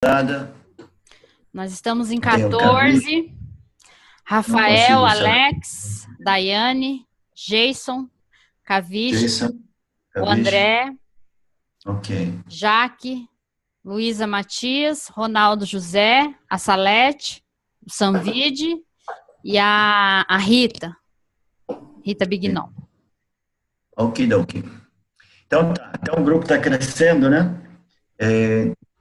Nada. Nós estamos em Tem o 14. Não Rafael, consigo saber. Alex, Daiane, Jason, Caviche, Jason, o Caviche. André, Ok. Jaque, Luísa Matias, Ronaldo José, a Salete, o Sanvide e a Rita Bignon. Okidoki. Então, tá. Então, o grupo está crescendo, né?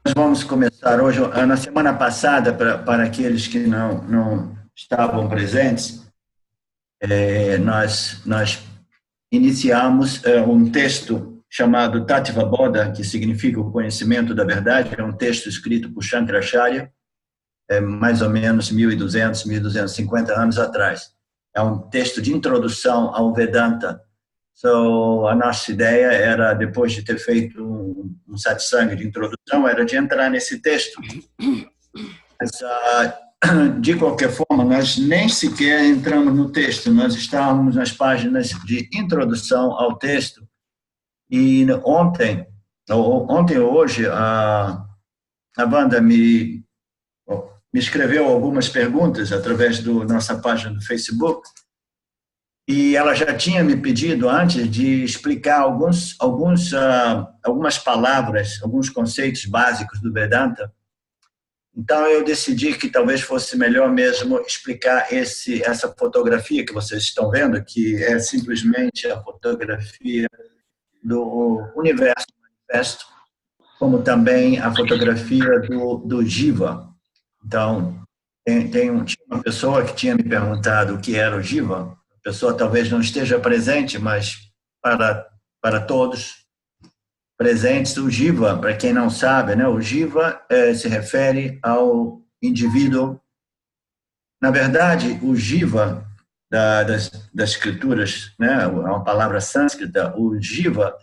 Nós vamos começar hoje. Na semana passada, para aqueles que não estavam presentes, nós iniciamos um texto chamado Tattva Bodha, que significa o conhecimento da verdade. É um texto escrito por Shankaracharya, mais ou menos 1.200, 1.250 anos atrás. É um texto de introdução ao Vedanta. A nossa ideia era, depois de ter feito um satsang de introdução, era de entrar nesse texto. De qualquer forma, nós nem sequer entramos no texto, nós estávamos nas páginas de introdução ao texto. E ontem ou hoje, a Wanda me escreveu algumas perguntas através da nossa página do Facebook, e ela já tinha me pedido antes de explicar algumas palavras, alguns conceitos básicos do Vedanta. Então, eu decidi que talvez fosse melhor mesmo explicar essa fotografia que vocês estão vendo, que é simplesmente a fotografia do universo manifesto, como também a fotografia do Jiva. Então, tinha uma pessoa que tinha me perguntado o que era o Jiva. A pessoa talvez não esteja presente, mas para todos presentes, o Jiva, para quem não sabe, né, o Jiva se refere ao indivíduo. Na verdade, o Jiva das escrituras, né, é uma palavra sânscrita, o Jiva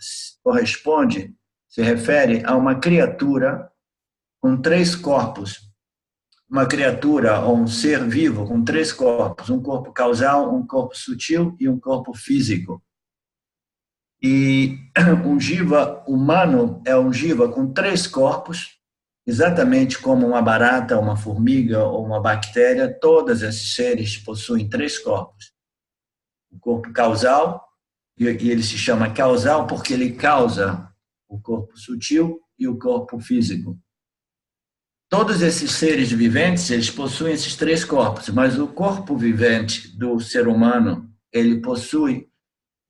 se refere a uma criatura com 3 corpos. Uma criatura ou um ser vivo com 3 corpos, um corpo causal, um corpo sutil e um corpo físico. E um jiva humano é um jiva com 3 corpos, exatamente como uma barata, uma formiga ou uma bactéria. Todos esses seres possuem 3 corpos. O corpo causal, e ele se chama causal porque ele causa o corpo sutil e o corpo físico. Todos esses seres viventes, eles possuem esses 3 corpos, mas o corpo vivente do ser humano, ele possui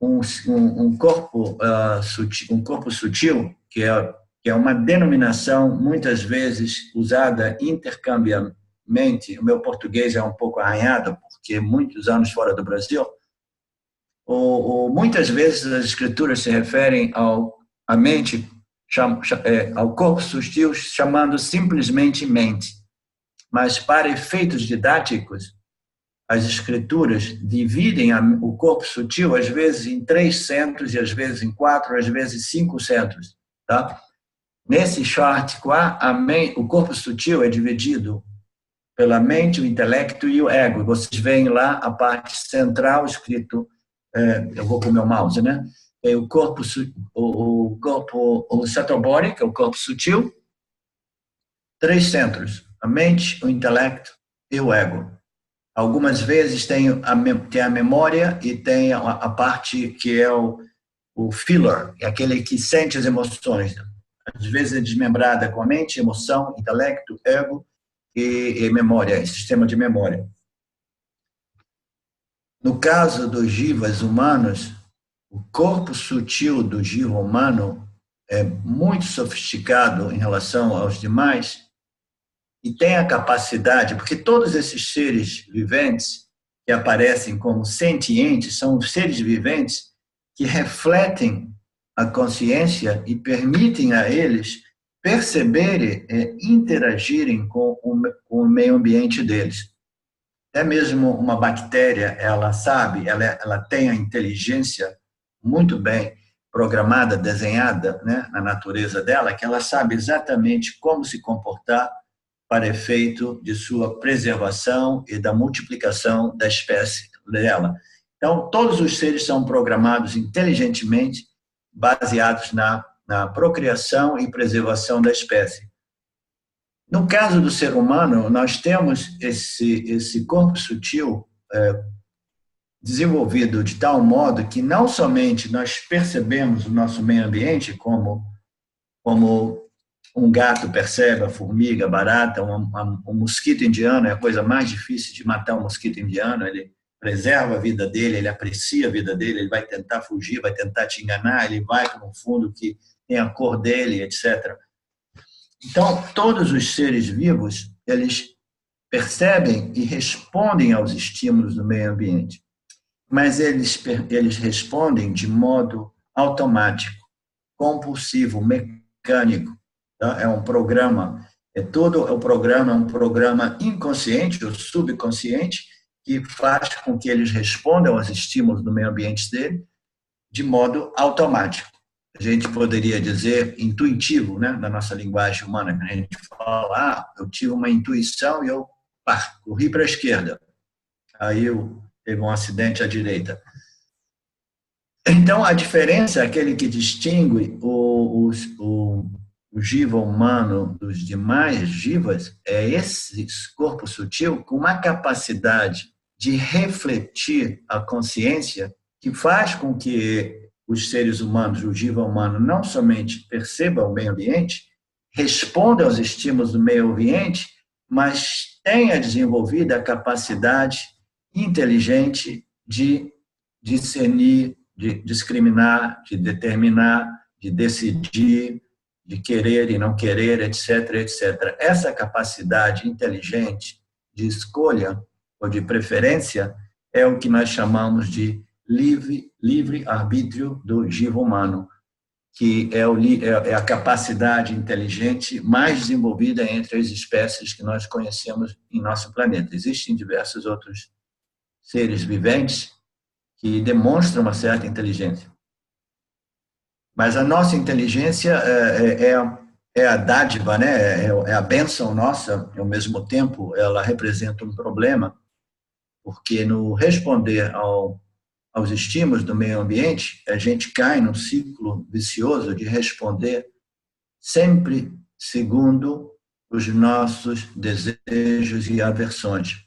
um corpo sutil, que é uma denominação muitas vezes usada intercambiamente. O meu português é um pouco arranhado, porque muitos anos fora do Brasil. Muitas vezes as escrituras se referem à mente, ao corpo sutil, chamando simplesmente mente. Mas, para efeitos didáticos, as escrituras dividem o corpo sutil, às vezes, em 3 centros, e às vezes em 4, às vezes 5 centros. Tá? Nesse chart, o corpo sutil é dividido pela mente, o intelecto e o ego. Vocês veem lá a parte central escrito, eu vou com o meu mouse, né? O corpo Sattva-body, que é o corpo sutil, 3 centros, a mente, o intelecto e o ego. Algumas vezes tem a memória e tem a parte que é o feeler, é aquele que sente as emoções. Às vezes é desmembrada com a mente, emoção, intelecto, ego e memória, sistema de memória. No caso dos jivas humanos, o corpo sutil do jiva humano é muito sofisticado em relação aos demais e tem a capacidade, porque todos esses seres viventes que aparecem como sentientes são seres viventes que refletem a consciência e permitem a eles perceberem e interagirem com o meio ambiente deles. Até mesmo uma bactéria, ela sabe, ela tem a inteligência muito bem programada, desenhada, né, na natureza dela, que ela sabe exatamente como se comportar para efeito de sua preservação e da multiplicação da espécie dela. Então, todos os seres são programados inteligentemente, baseados na procriação e preservação da espécie. No caso do ser humano, nós temos esse corpo sutil desenvolvido de tal modo que não somente nós percebemos o nosso meio ambiente como um gato percebe a formiga, a barata, um mosquito indiano é a coisa mais difícil de matar um mosquito indiano, ele preserva a vida dele, ele aprecia a vida dele, ele vai tentar fugir, vai tentar te enganar, ele vai para um fundo que tem a cor dele, etc. Então, todos os seres vivos, eles percebem e respondem aos estímulos do meio ambiente, mas eles respondem de modo automático, compulsivo, mecânico. Tá? É um programa, o programa é um programa inconsciente ou subconsciente que faz com que eles respondam aos estímulos do meio ambiente dele de modo automático. A gente poderia dizer intuitivo, né, na nossa linguagem humana, que a gente fala, eu tive uma intuição e eu corri para a esquerda. Aí teve um acidente à direita. Então, a diferença, aquele que distingue o jiva humano dos demais jivas, é esse corpo sutil com uma capacidade de refletir a consciência que faz com que os seres humanos, o jiva humano, não somente percebam o meio ambiente, respondam aos estímulos do meio ambiente, mas tenha desenvolvido a capacidade inteligente de discernir, de discriminar, de determinar, de decidir, de querer e não querer, etc., etc. Essa capacidade inteligente de escolha ou de preferência é o que nós chamamos de livre-arbítrio do jiva humano, que é a capacidade inteligente mais desenvolvida entre as espécies que nós conhecemos em nosso planeta. Existem diversos outros seres viventes que demonstram uma certa inteligência. Mas a nossa inteligência é a dádiva, né? É a bênção nossa, e ao mesmo tempo ela representa um problema, porque no responder aos estímulos do meio ambiente, a gente cai num ciclo vicioso de responder sempre segundo os nossos desejos e aversões.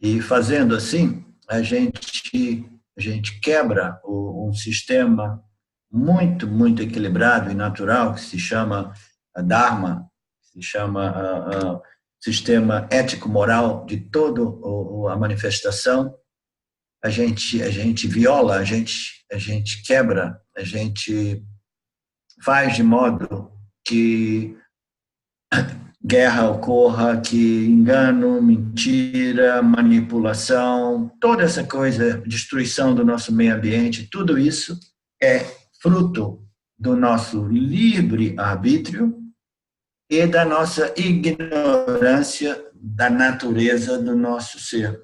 E fazendo assim, a gente quebra um sistema muito, muito equilibrado e natural que se chama Dharma, que se chama sistema ético-moral de toda a manifestação. A gente viola, a gente quebra, a gente faz de modo que guerra ocorra, que engano, mentira, manipulação, toda essa coisa, destruição do nosso meio ambiente, tudo isso é fruto do nosso livre-arbítrio e da nossa ignorância da natureza do nosso ser.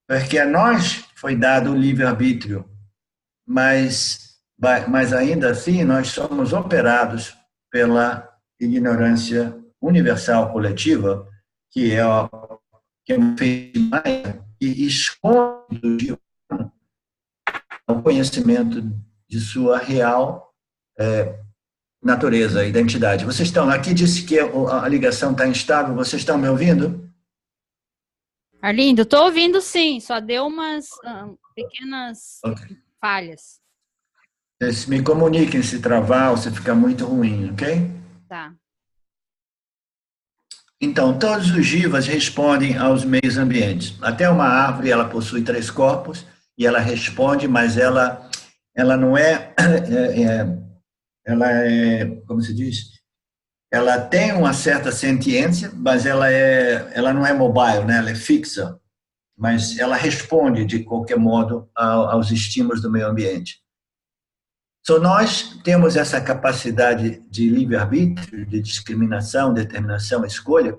Porque a nós foi dado o livre-arbítrio, mas ainda assim nós somos operados pela ignorância universal coletiva, que é uma feitiçaria que esconde o conhecimento de sua real natureza, identidade. Vocês estão aqui, disse que a ligação está instável, vocês estão me ouvindo? Arlindo, estou ouvindo sim, só deu umas pequenas falhas. Vocês me comuniquem se travar ou se ficar muito ruim, ok? Tá. Então, todos os jivas respondem aos meios ambientes. Até uma árvore, ela possui 3 corpos e ela responde, mas ela não como se diz? Ela tem uma certa sentiência, mas ela não é mobile, né? Ela é fixa, mas ela responde, de qualquer modo, aos estímulos do meio ambiente. Então, nós temos essa capacidade de livre-arbítrio, de discriminação, determinação, escolha,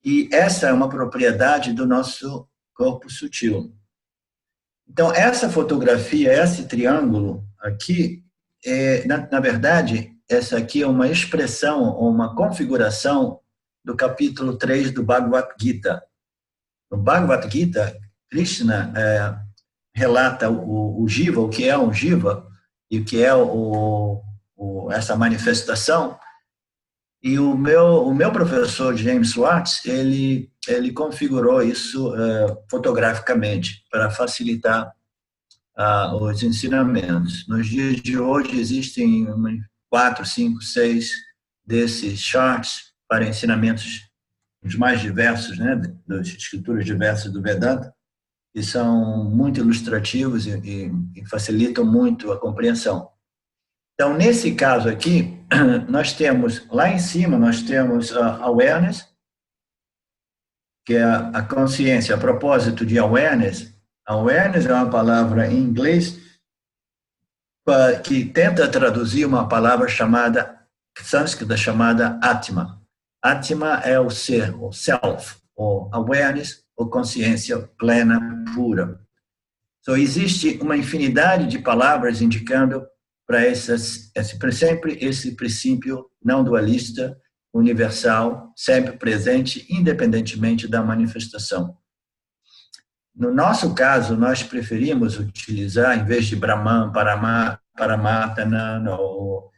e essa é uma propriedade do nosso corpo sutil. Então, essa fotografia, esse triângulo aqui, na verdade, essa aqui é uma expressão, ou uma configuração do capítulo 3 do Bhagavad Gita. No Bhagavad Gita, Krishna relata o jiva, o que é um jiva, e o que é essa manifestação, E o meu professor, James Watts, ele configurou isso fotograficamente para facilitar os ensinamentos. Nos dias de hoje existem 4, 5, 6 desses charts para ensinamentos os mais diversos, né, das escrituras diversas do Vedanta, que são muito ilustrativos e facilitam muito a compreensão. Então, nesse caso aqui, nós temos, lá em cima, nós temos a awareness, que é a consciência. A propósito de awareness é uma palavra em inglês que tenta traduzir uma palavra sânscrita chamada Atma. Atma é o ser, o self, o awareness, ou consciência plena, pura. Então, existe uma infinidade de palavras indicando para sempre esse princípio não dualista, universal, sempre presente, independentemente da manifestação. No nosso caso, nós preferimos utilizar, em vez de Brahman, Paramatma ou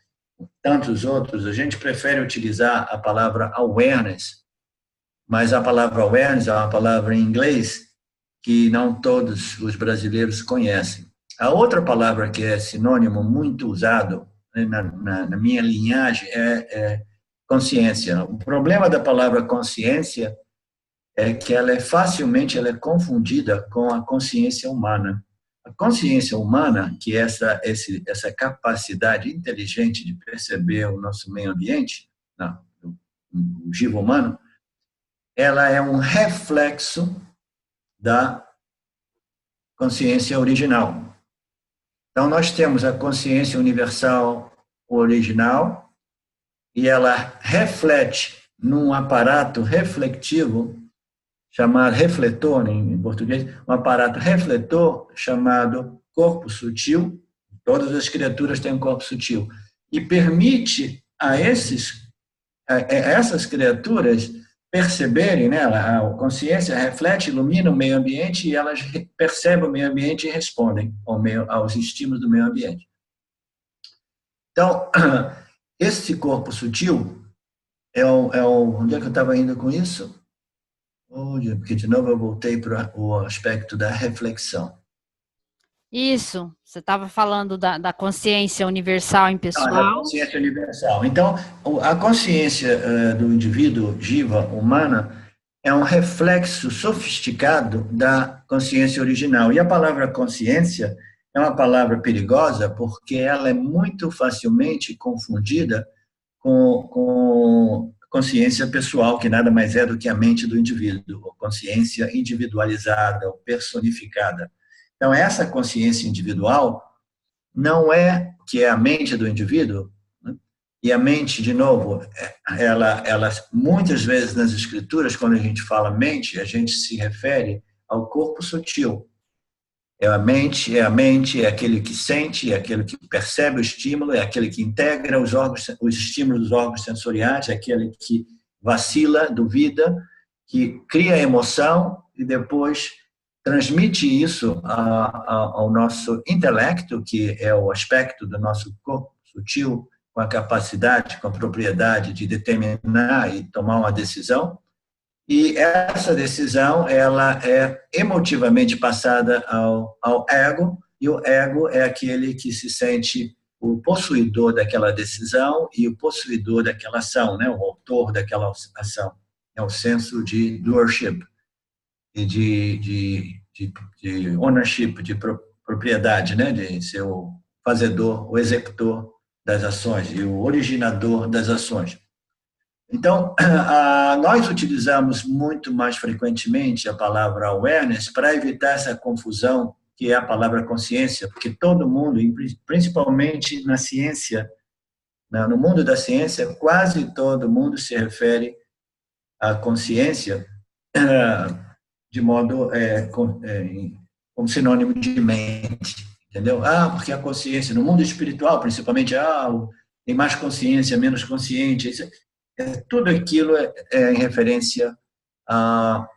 tantos outros, a gente prefere utilizar a palavra awareness, mas a palavra awareness é uma palavra em inglês que não todos os brasileiros conhecem. A outra palavra que é sinônimo muito usado, né, na minha linhagem é consciência. O problema da palavra consciência é que facilmente ela é confundida com a consciência humana. A consciência humana, que é essa capacidade inteligente de perceber o nosso meio ambiente, o jiva humano, ela é um reflexo da consciência original. Então, nós temos a consciência universal original e ela reflete num aparato reflectivo, chamado refletor, em português, um aparato refletor chamado corpo sutil. Todas as criaturas têm um corpo sutil. E permite a essas criaturas perceberem, né? A consciência reflete, ilumina o meio ambiente e elas percebem o meio ambiente e respondem aos estímulos do meio ambiente. Então, esse corpo sutil onde é que eu estava indo com isso? Porque de novo eu voltei para o aspecto da reflexão. Isso, você estava falando da consciência universal impessoal. Da consciência universal. Então, a consciência do indivíduo jiva humana é um reflexo sofisticado da consciência original. E a palavra consciência é uma palavra perigosa porque ela é muito facilmente confundida com consciência pessoal, que nada mais é do que a mente do indivíduo, ou consciência individualizada, ou personificada. Então, essa consciência individual não é que é a mente do indivíduo, né? E a mente, de novo, ela muitas vezes nas escrituras, quando a gente fala mente, a gente se refere ao corpo sutil. É a mente, é aquele que sente, é aquele que percebe o estímulo, é aquele que integra os estímulos dos órgãos sensoriais, é aquele que vacila, duvida, que cria emoção e depois transmite isso ao nosso intelecto, que é o aspecto do nosso corpo sutil, com a capacidade, com a propriedade de determinar e tomar uma decisão. E essa decisão ela é emotivamente passada ao ego, e o ego é aquele que se sente o possuidor daquela decisão e o possuidor daquela ação, né? O autor daquela ação. É o senso de doership e de ownership, de propriedade, né? De ser o fazedor, o executor das ações e o originador das ações. Então, nós utilizamos muito mais frequentemente a palavra awareness para evitar essa confusão que é a palavra consciência, porque todo mundo, principalmente na ciência, no mundo da ciência, quase todo mundo se refere à consciência de modo como sinônimo de mente, entendeu? Porque a consciência, no mundo espiritual, principalmente, tem mais consciência, menos consciente, tudo aquilo é em referência à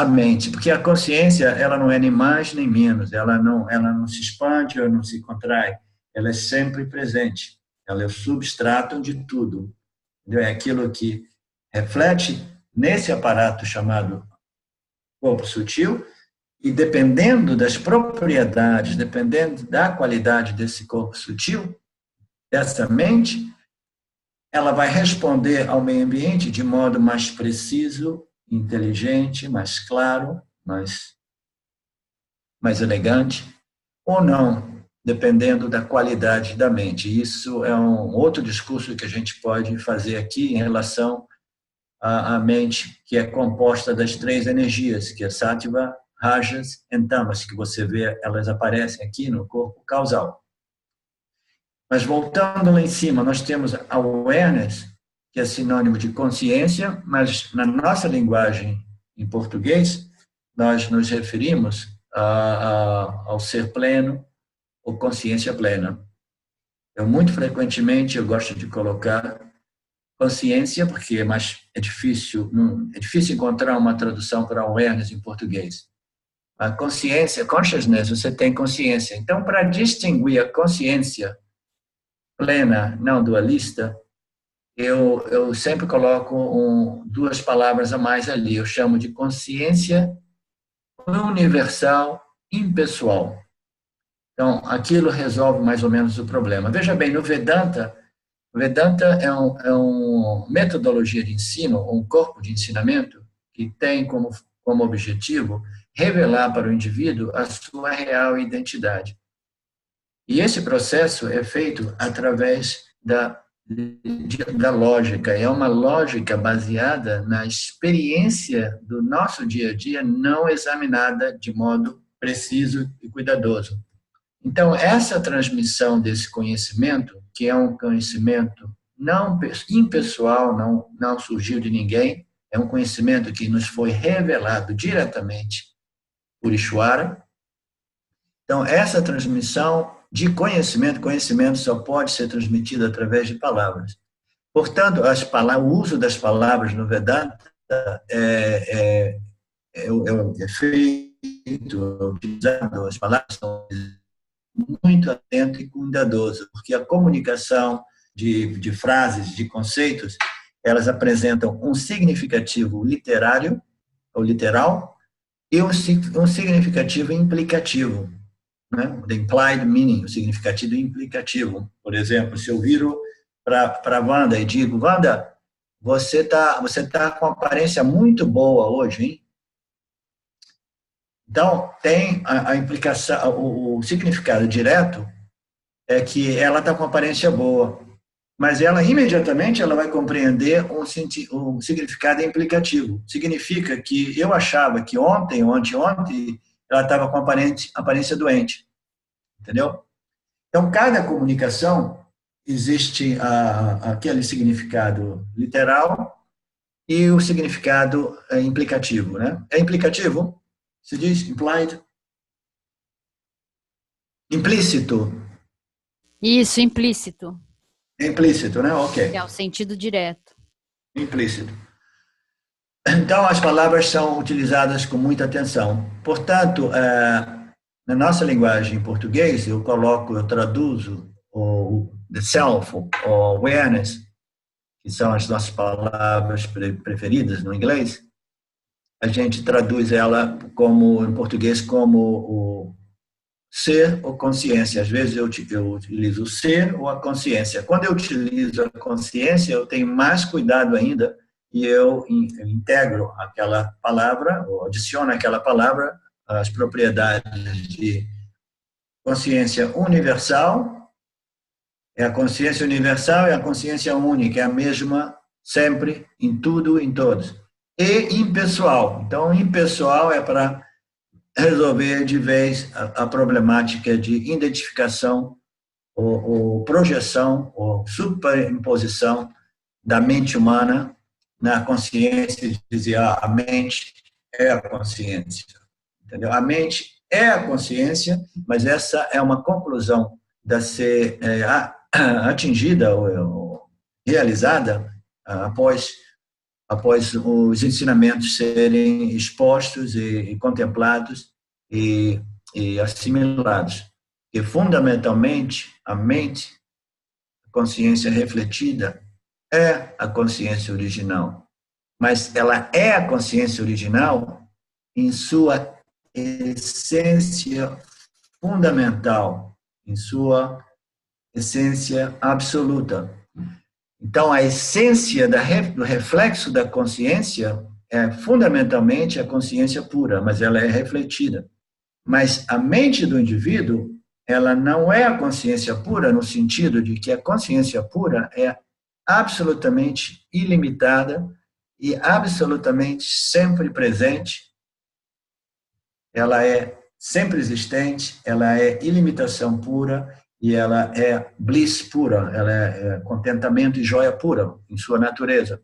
mente, porque a consciência ela não é nem mais nem menos, ela não se expande ou não se contrai, ela é sempre presente, ela é o substrato de tudo. entendeu? É aquilo que reflete nesse aparato chamado corpo sutil, e dependendo das propriedades, dependendo da qualidade desse corpo sutil, dessa mente, ela vai responder ao meio ambiente de modo mais preciso, inteligente, mais claro, mais elegante, ou não, dependendo da qualidade da mente. Isso é um outro discurso que a gente pode fazer aqui em relação à mente, que é composta das 3 energias, que é Sattva, Rajas e Tamas, que você vê, elas aparecem aqui no corpo causal. Mas voltando lá em cima, nós temos a awareness, que é sinônimo de consciência, mas na nossa linguagem em português, nós nos referimos ao ser pleno ou consciência plena. Muito frequentemente eu gosto de colocar consciência, porque é difícil encontrar uma tradução para awareness em português. A consciência, consciousness, você tem consciência. Então, para distinguir a consciência plena, não dualista, eu sempre coloco 2 palavras a mais ali. Eu chamo de consciência universal impessoal. Então, aquilo resolve mais ou menos o problema. Veja bem, no Vedanta é uma metodologia de ensino, um corpo de ensinamento que tem como objetivo revelar para o indivíduo a sua real identidade. E esse processo é feito através da lógica. É uma lógica baseada na experiência do nosso dia a dia, não examinada de modo preciso e cuidadoso. Então, essa transmissão desse conhecimento, que é um conhecimento não impessoal, não surgiu de ninguém, é um conhecimento que nos foi revelado diretamente por Ishvara. Então, essa transmissão de conhecimento só pode ser transmitido através de palavras. Portanto, o uso das palavras no Vedanta é feito, utilizado, as palavras são muito atento e cuidadoso, porque a comunicação de frases, de conceitos, elas apresentam um significativo literário, ou literal, e um significativo implicativo, né? The implied meaning, o significativo implicativo. Por exemplo, se eu viro para a Wanda e digo, Wanda, você tá com uma aparência muito boa hoje, hein? Então, tem a implicação, o significado direto é que ela está com aparência boa, mas ela imediatamente ela vai compreender um significado implicativo. Significa que eu achava que ontem, ela estava com aparência doente, entendeu? Então, cada comunicação existe aquele significado literal e o significado implicativo, né? É implicativo? Se diz implied? Implícito. Isso, implícito. Implícito, né? Ok. É o sentido direto. Implícito. Então, as palavras são utilizadas com muita atenção. Portanto, na nossa linguagem em português, eu traduzo o the self, o awareness, que são as nossas palavras preferidas no inglês, a gente traduz ela em português como o ser ou consciência. Às vezes eu utilizo o ser ou a consciência. Quando eu utilizo a consciência, eu tenho mais cuidado ainda e eu integro aquela palavra, ou adiciono àquela palavra as propriedades de consciência universal. É a consciência universal e a consciência única, é a mesma sempre, em tudo, em todos. E impessoal. Então, impessoal é para resolver de vez a problemática de identificação ou projeção ou superimposição da mente humana na consciência, de dizer a mente é a consciência. Entendeu? A mente é a consciência, mas essa é uma conclusão da ser atingida ou realizada após os ensinamentos serem expostos e contemplados e assimilados. E, fundamentalmente, a mente, a consciência refletida, é a consciência original, mas ela é a consciência original em sua essência fundamental, em sua essência absoluta. Então, a essência do reflexo da consciência é fundamentalmente a consciência pura, mas ela é refletida. Mas a mente do indivíduo, ela não é a consciência pura no sentido de que a consciência pura é absolutamente ilimitada e absolutamente sempre presente. Ela é sempre existente, ela é ilimitação pura e ela é bliss pura, ela é contentamento e joia pura em sua natureza.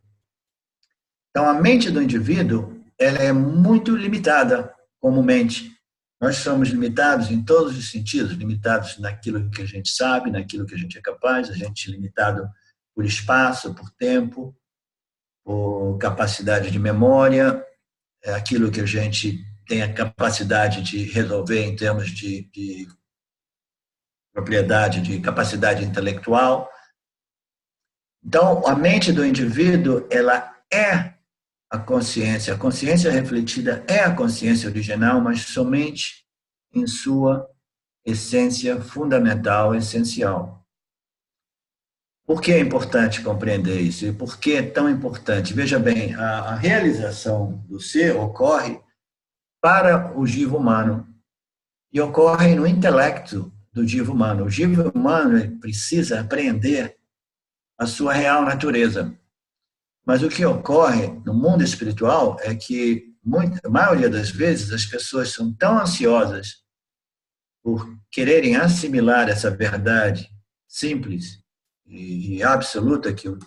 Então, a mente do indivíduo, ela é muito limitada como mente. Nós somos limitados em todos os sentidos, limitados naquilo que a gente sabe, naquilo que a gente é capaz, a gente é limitado por espaço, por tempo, por capacidade de memória, aquilo que a gente tem a capacidade de resolver em termos de propriedade, de capacidade intelectual. Então, a mente do indivíduo, ela é a consciência refletida é a consciência original, mas somente em sua essência fundamental, essencial. Por que é importante compreender isso? E por que é tão importante? Veja bem, a realização do ser ocorre para o jiva humano e ocorre no intelecto do jiva humano. O jiva humano precisa aprender a sua real natureza. Mas o que ocorre no mundo espiritual é que, a maioria das vezes, as pessoas são tão ansiosas por quererem assimilar essa verdade simples e absoluta que a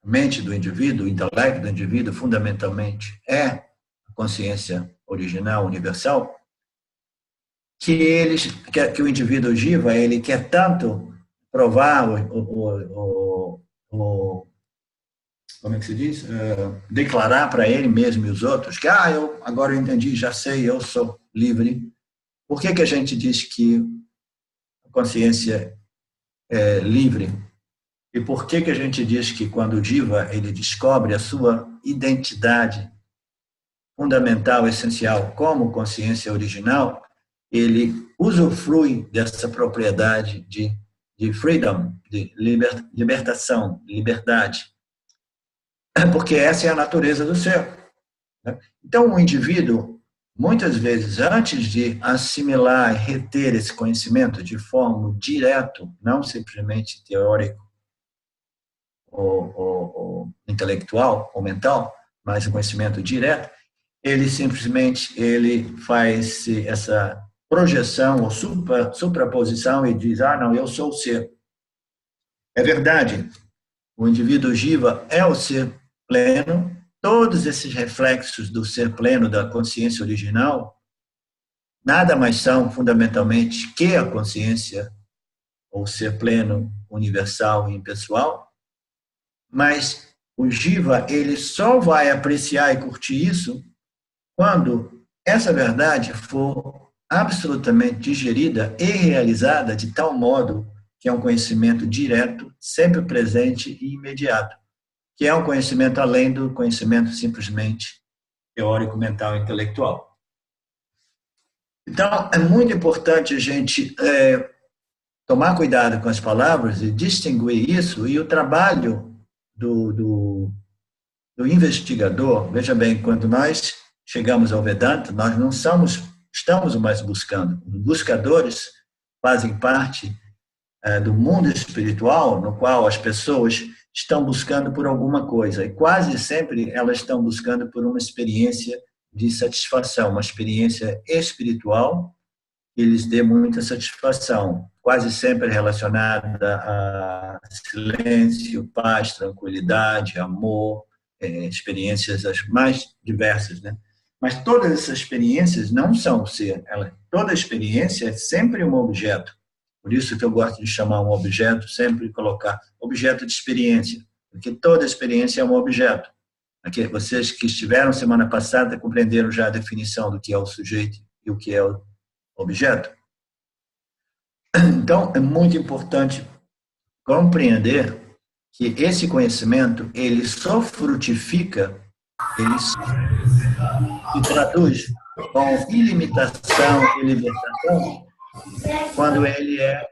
mente do indivíduo, o intelecto do indivíduo, fundamentalmente, é a consciência original, universal, que o indivíduo jiva, ele quer tanto provar como é que se diz? Declarar para ele mesmo e os outros que, agora eu entendi, já sei, eu sou livre. Por que a gente diz que a consciência é livre? E por que a gente diz que quando o jiva ele descobre a sua identidade fundamental, essencial, como consciência original, ele usufrui dessa propriedade de freedom, de libertação, liberdade? Porque essa é a natureza do ser. Então, o indivíduo, muitas vezes, antes de assimilar e reter esse conhecimento de forma direta, não simplesmente teórico ou intelectual ou mental, mas um conhecimento direto, ele simplesmente faz essa projeção ou supraposição e diz, não, eu sou o ser. É verdade, o indivíduo jiva é o ser pleno, todos esses reflexos do ser pleno, da consciência original, nada mais são, fundamentalmente, que a consciência, ou ser pleno, universal e impessoal, mas o jiva, ele só vai apreciar e curtir isso quando essa verdade for absolutamente digerida e realizada de tal modo que é um conhecimento direto, sempre presente e imediato, que é um conhecimento além do conhecimento simplesmente teórico, mental e intelectual. Então, é muito importante a gente tomar cuidado com as palavras e distinguir isso, e o trabalho do investigador, veja bem, quando nós chegamos ao Vedanta, nós não estamos mais buscando. Os buscadores fazem parte do mundo espiritual, no qual as pessoas estão buscando por alguma coisa, e quase sempre elas estão buscando por uma experiência de satisfação, uma experiência espiritual que lhes dê muita satisfação, quase sempre relacionada a silêncio, paz, tranquilidade, amor, experiências as mais diversas, né? Mas todas essas experiências não são ser, toda experiência é sempre um objeto. Por isso que eu gosto de chamar um objeto, sempre colocar objeto de experiência, porque toda experiência é um objeto. Aqui, vocês que estiveram semana passada compreenderam já a definição do que é o sujeito e o que é o objeto. Então, é muito importante compreender que esse conhecimento, ele só frutifica, ele se traduz com ilimitação e libertação quando ele é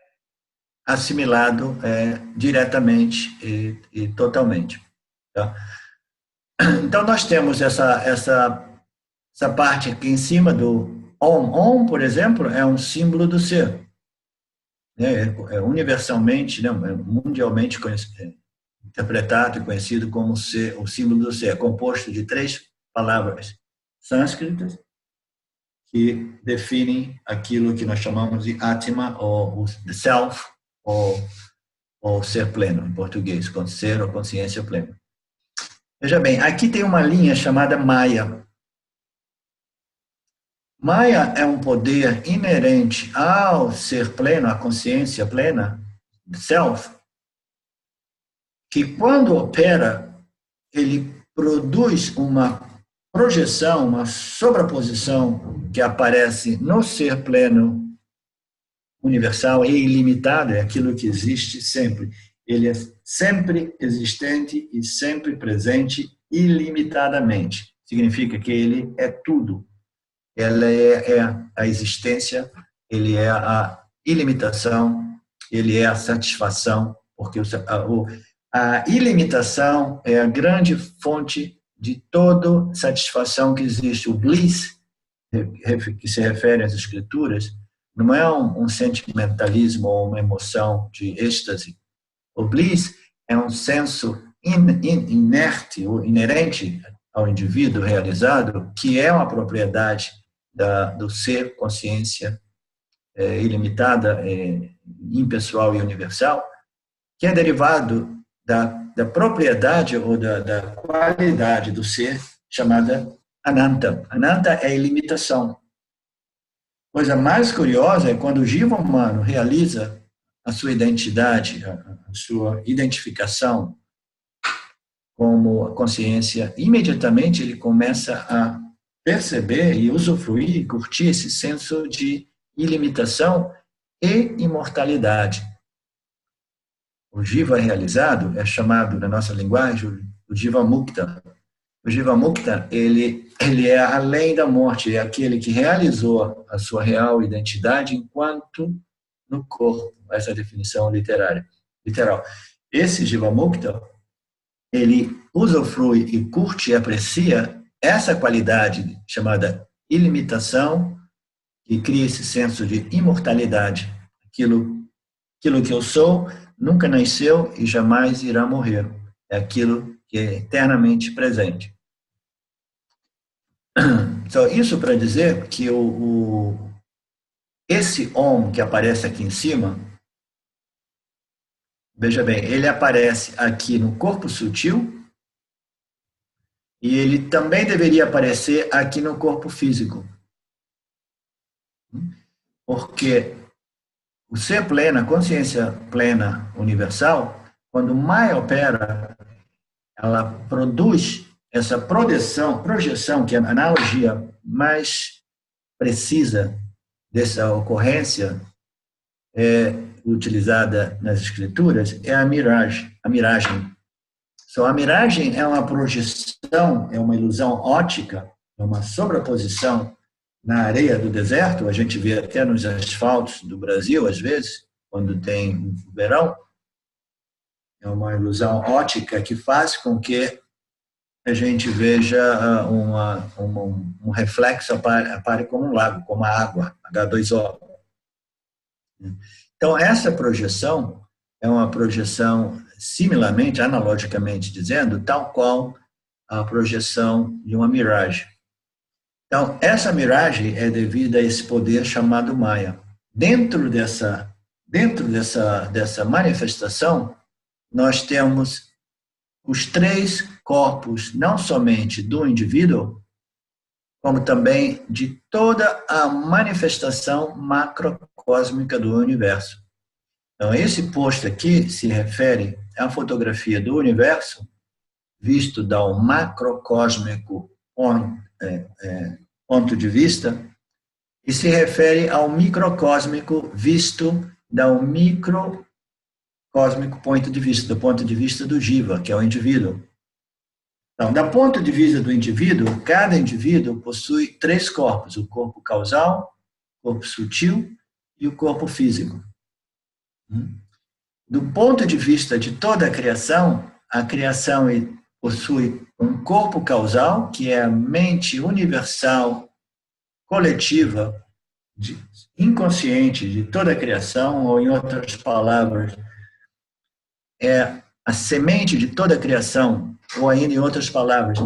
assimilado diretamente e totalmente. Tá? Então, nós temos essa parte aqui em cima do Om. Om, por exemplo, é um símbolo do ser. É universalmente, né, mundialmente interpretado e conhecido como o símbolo do ser. É composto de 3 palavras sânscritas que definem aquilo que nós chamamos de Atma, ou self, ou ser pleno, em português, ser ou consciência plena. Veja bem, aqui tem uma linha chamada Maya. Maya é um poder inerente ao ser pleno, à consciência plena, self, que quando opera, ele produz uma projeção, uma sobreposição que aparece no ser pleno universal e ilimitado, é aquilo que existe sempre. Ele é sempre existente e sempre presente ilimitadamente. Significa que ele é tudo. Ela é a existência, ele é a ilimitação, ele é a satisfação, porque a ilimitação é a grande fonte de toda satisfação que existe. O bliss, que se refere às escrituras, não é um sentimentalismo ou uma emoção de êxtase. O bliss é um senso inerte ou inerente ao indivíduo realizado, que é uma propriedade do ser, consciência ilimitada, impessoal e universal, que é derivado da propriedade ou da qualidade do ser, chamada Ananta. Ananta é ilimitação. Coisa mais curiosa é quando o jiva humano realiza a sua identidade, a sua identificação como consciência, imediatamente ele começa a perceber e usufruir e curtir esse senso de ilimitação e imortalidade. O jiva realizado é chamado, na nossa linguagem, o jiva mukta. O jiva mukta, ele é além da morte, é aquele que realizou a sua real identidade enquanto no corpo. Essa é a definição literal. Esse jiva mukta, ele usufrui e curte e aprecia essa qualidade chamada ilimitação, que cria esse senso de imortalidade. Aquilo que eu sou nunca nasceu e jamais irá morrer. É aquilo que é eternamente presente. Então, isso para dizer que esse Om que aparece aqui em cima, veja bem, ele aparece aqui no corpo sutil e ele também deveria aparecer aqui no corpo físico. Porque o ser pleno, a consciência plena universal, quando Maya opera, ela produz essa projeção, que é a analogia mais precisa dessa ocorrência, utilizada nas escrituras, é a miragem. A miragem é uma projeção, é uma ilusão óptica, é uma sobreposição na areia do deserto. A gente vê até nos asfaltos do Brasil, às vezes, quando tem verão. É uma ilusão óptica que faz com que a gente veja um reflexo apare como um lago, como a água, H2O. Então, essa projeção é uma projeção, similarmente, analogicamente dizendo, tal qual a projeção de uma miragem. Então, essa miragem é devida a esse poder chamado Maya. Dentro dessa manifestação, nós temos os 3 corpos, não somente do indivíduo, como também de toda a manifestação macrocósmica do universo. Então, esse posto aqui se refere à fotografia do universo, visto da um macrocósmico ponto de vista, e se refere ao microcósmico visto da um cósmico ponto de vista, do ponto de vista do Jiva, que é o indivíduo. Então, do ponto de vista do indivíduo, cada indivíduo possui 3 corpos: o corpo causal, o corpo sutil e o corpo físico. Do ponto de vista de toda a criação possui um corpo causal, que é a mente universal, coletiva, inconsciente de toda a criação, ou em outras palavras, é a semente de toda a criação, ou ainda em outras palavras,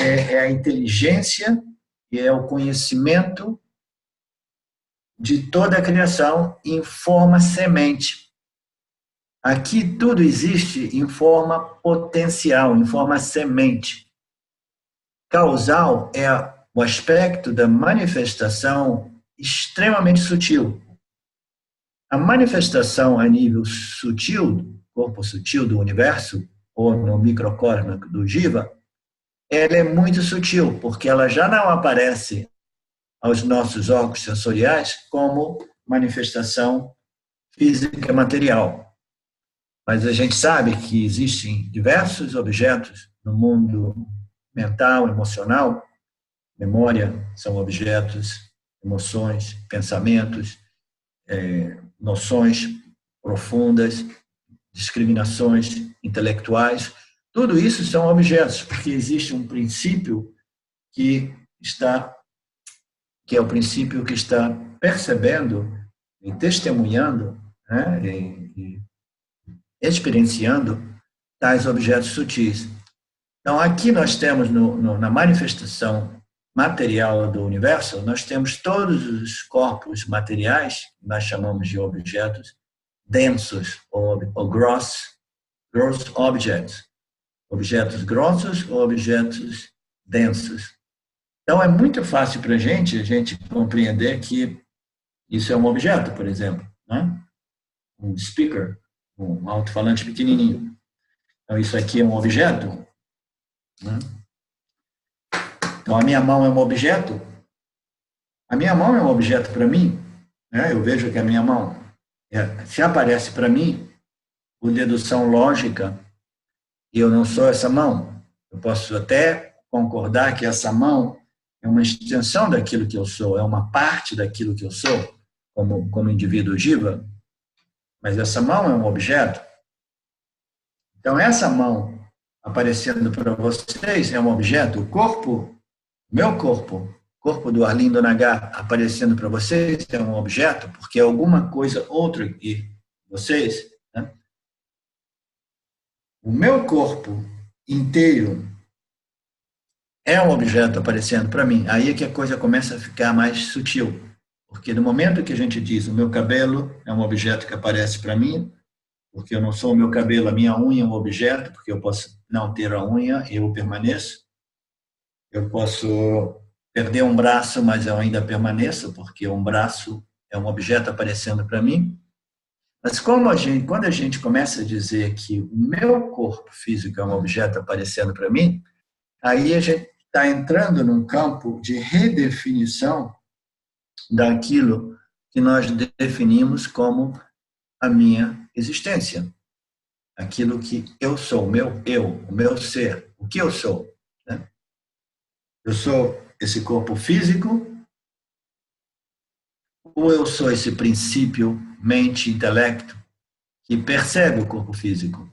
é a inteligência e é o conhecimento de toda a criação em forma semente. Aqui tudo existe em forma potencial, em forma semente. Causal é o aspecto da manifestação extremamente sutil. A manifestação a nível sutil, corpo sutil do universo, ou no microcosmo do Jiva, ela é muito sutil, porque ela já não aparece aos nossos órgãos sensoriais como manifestação física material. Mas a gente sabe que existem diversos objetos no mundo mental, emocional. Memória são objetos, emoções, pensamentos, noções profundas, discriminações intelectuais. Tudo isso são objetos, porque existe um princípio que é o princípio que está percebendo e testemunhando, né, e experienciando tais objetos sutis. Então, aqui nós temos, na manifestação material do universo, nós temos todos os corpos materiais, que nós chamamos de objetos densos, ou gross objects. Objetos grossos ou objetos densos. Então, é muito fácil para a gente compreender que isso é um objeto, por exemplo, né? Um speaker, um alto-falante pequenininho. Então, isso aqui é um objeto, né? Então, a minha mão é um objeto. A minha mão é um objeto para mim, né? Eu vejo que a minha mão, se aparece para mim, por dedução lógica, eu não sou essa mão. Eu posso até concordar que essa mão é uma extensão daquilo que eu sou, é uma parte daquilo que eu sou, como indivíduo Jiva, mas essa mão é um objeto. Então, essa mão aparecendo para vocês é um objeto. O corpo, meu corpo do Arlindo Nagar aparecendo para vocês é um objeto, porque é alguma coisa outra que vocês, né? O meu corpo inteiro é um objeto aparecendo para mim. Aí é que a coisa começa a ficar mais sutil. Porque no momento que a gente diz o meu cabelo é um objeto que aparece para mim, porque eu não sou o meu cabelo, a minha unha é um objeto, porque eu posso não ter a unha, eu permaneço. Eu posso perder um braço, mas eu ainda permaneço, porque um braço é um objeto aparecendo para mim. Mas quando a gente começa a dizer que o meu corpo físico é um objeto aparecendo para mim, aí a gente está entrando num campo de redefinição daquilo que nós definimos como a minha existência. Aquilo que eu sou, o meu ser, o que eu sou, né? Eu sou esse corpo físico, ou eu sou esse princípio, mente, intelecto, que percebe o corpo físico,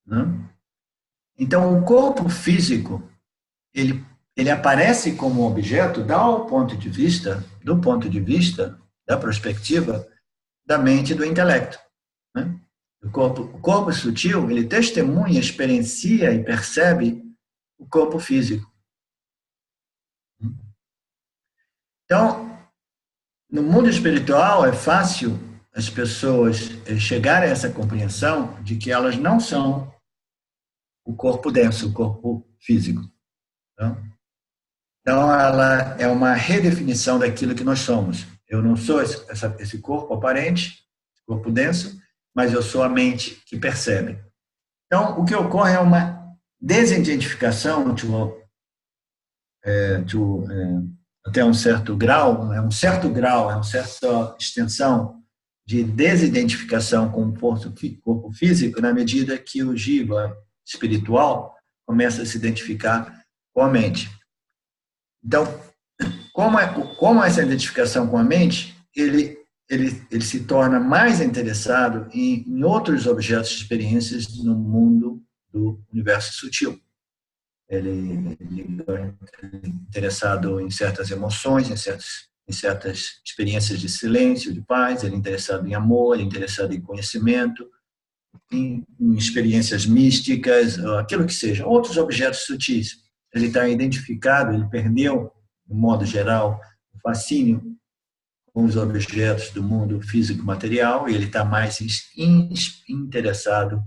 né? Então, o corpo físico, ele aparece como objeto do ponto de vista da perspectiva da mente e do intelecto, né? O corpo sutil, ele testemunha, experiencia e percebe o corpo físico. Então, no mundo espiritual é fácil as pessoas chegarem a essa compreensão de que elas não são o corpo denso, o corpo físico. Então, ela é uma redefinição daquilo que nós somos. Eu não sou esse corpo aparente, corpo denso, mas eu sou a mente que percebe. Então, o que ocorre é uma desidentificação até um certo grau, é uma certa extensão de desidentificação com o corpo físico na medida que o jiva espiritual começa a se identificar com a mente. Então, como essa identificação com a mente, ele se torna mais interessado em outros objetos de experiências no mundo do universo sutil. Ele é interessado em certas emoções, em certas experiências de silêncio, de paz, ele é interessado em amor, ele é interessado em conhecimento, em experiências místicas, aquilo que seja, outros objetos sutis. Ele está identificado, ele perdeu, de modo geral, o fascínio com os objetos do mundo físico-material e ele está mais interessado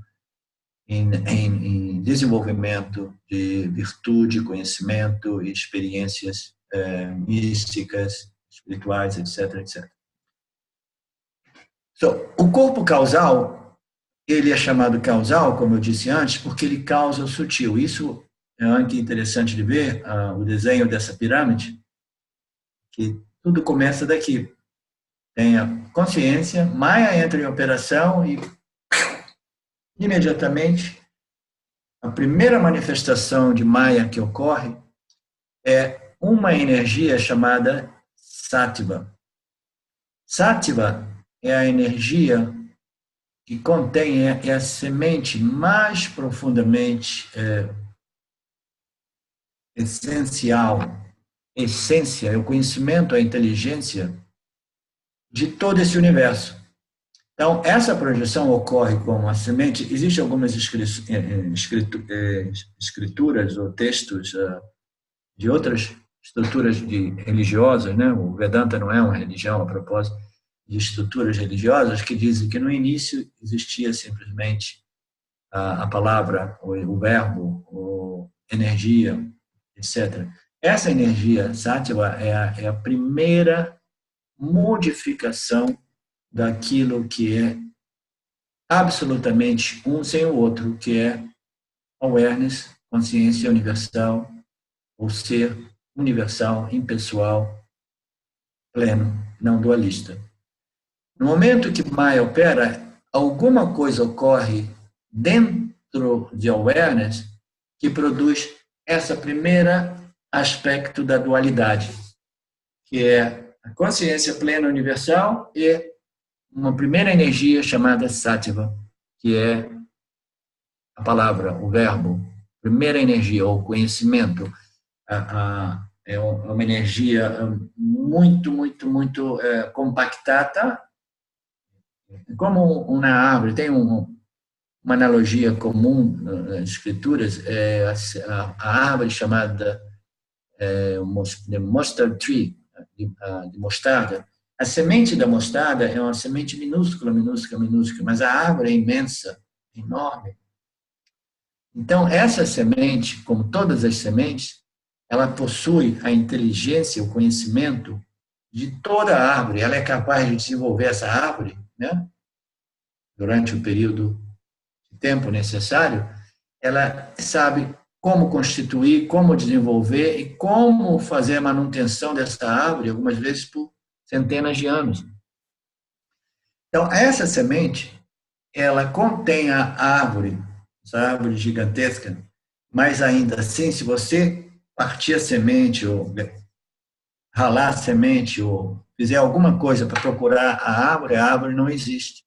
em desenvolvimento de virtude, conhecimento e experiências místicas, espirituais, etc, etc. O corpo causal, ele é chamado causal, como eu disse antes, porque ele causa o sutil. Isso é muito interessante de ver, o desenho dessa pirâmide, que tudo começa daqui. Tem a consciência, Maya entra em operação e imediatamente a primeira manifestação de Maya que ocorre é uma energia chamada Sattva. Sattva é a energia que contém, é a semente mais profundamente essencial, essência, é o conhecimento, a inteligência de todo esse universo. Então, essa projeção ocorre como a semente. Existem algumas escrituras ou textos de outras estruturas religiosas, né? O Vedanta não é uma religião, a propósito, de estruturas religiosas que dizem que no início existia simplesmente a palavra, o verbo, a energia, etc. Essa energia, Sattva, é a primeira modificação daquilo que é absolutamente um sem o outro, que é awareness, consciência universal, ou ser universal, impessoal, pleno, não dualista. No momento que Maya opera, alguma coisa ocorre dentro de awareness que produz essa primeira aspecto da dualidade, que é a consciência plena universal e uma primeira energia chamada Sattva, que é a palavra, o verbo, primeira energia, ou conhecimento. É uma energia muito, muito, muito compactada, como na árvore. Tem uma analogia comum nas escrituras, a árvore chamada mustard tree, de mostarda. A semente da mostarda é uma semente minúscula, minúscula, minúscula, mas a árvore é imensa, enorme. Então, essa semente, como todas as sementes, ela possui a inteligência, o conhecimento de toda a árvore. Ela é capaz de desenvolver essa árvore, né? Durante o período de tempo necessário. Ela sabe como constituir, como desenvolver e como fazer a manutenção dessa árvore, algumas vezes por centenas de anos. Então, essa semente, ela contém a árvore, essa árvore gigantesca, mas ainda assim, se você partir a semente, ou ralar a semente, ou fizer alguma coisa para procurar a árvore não existe.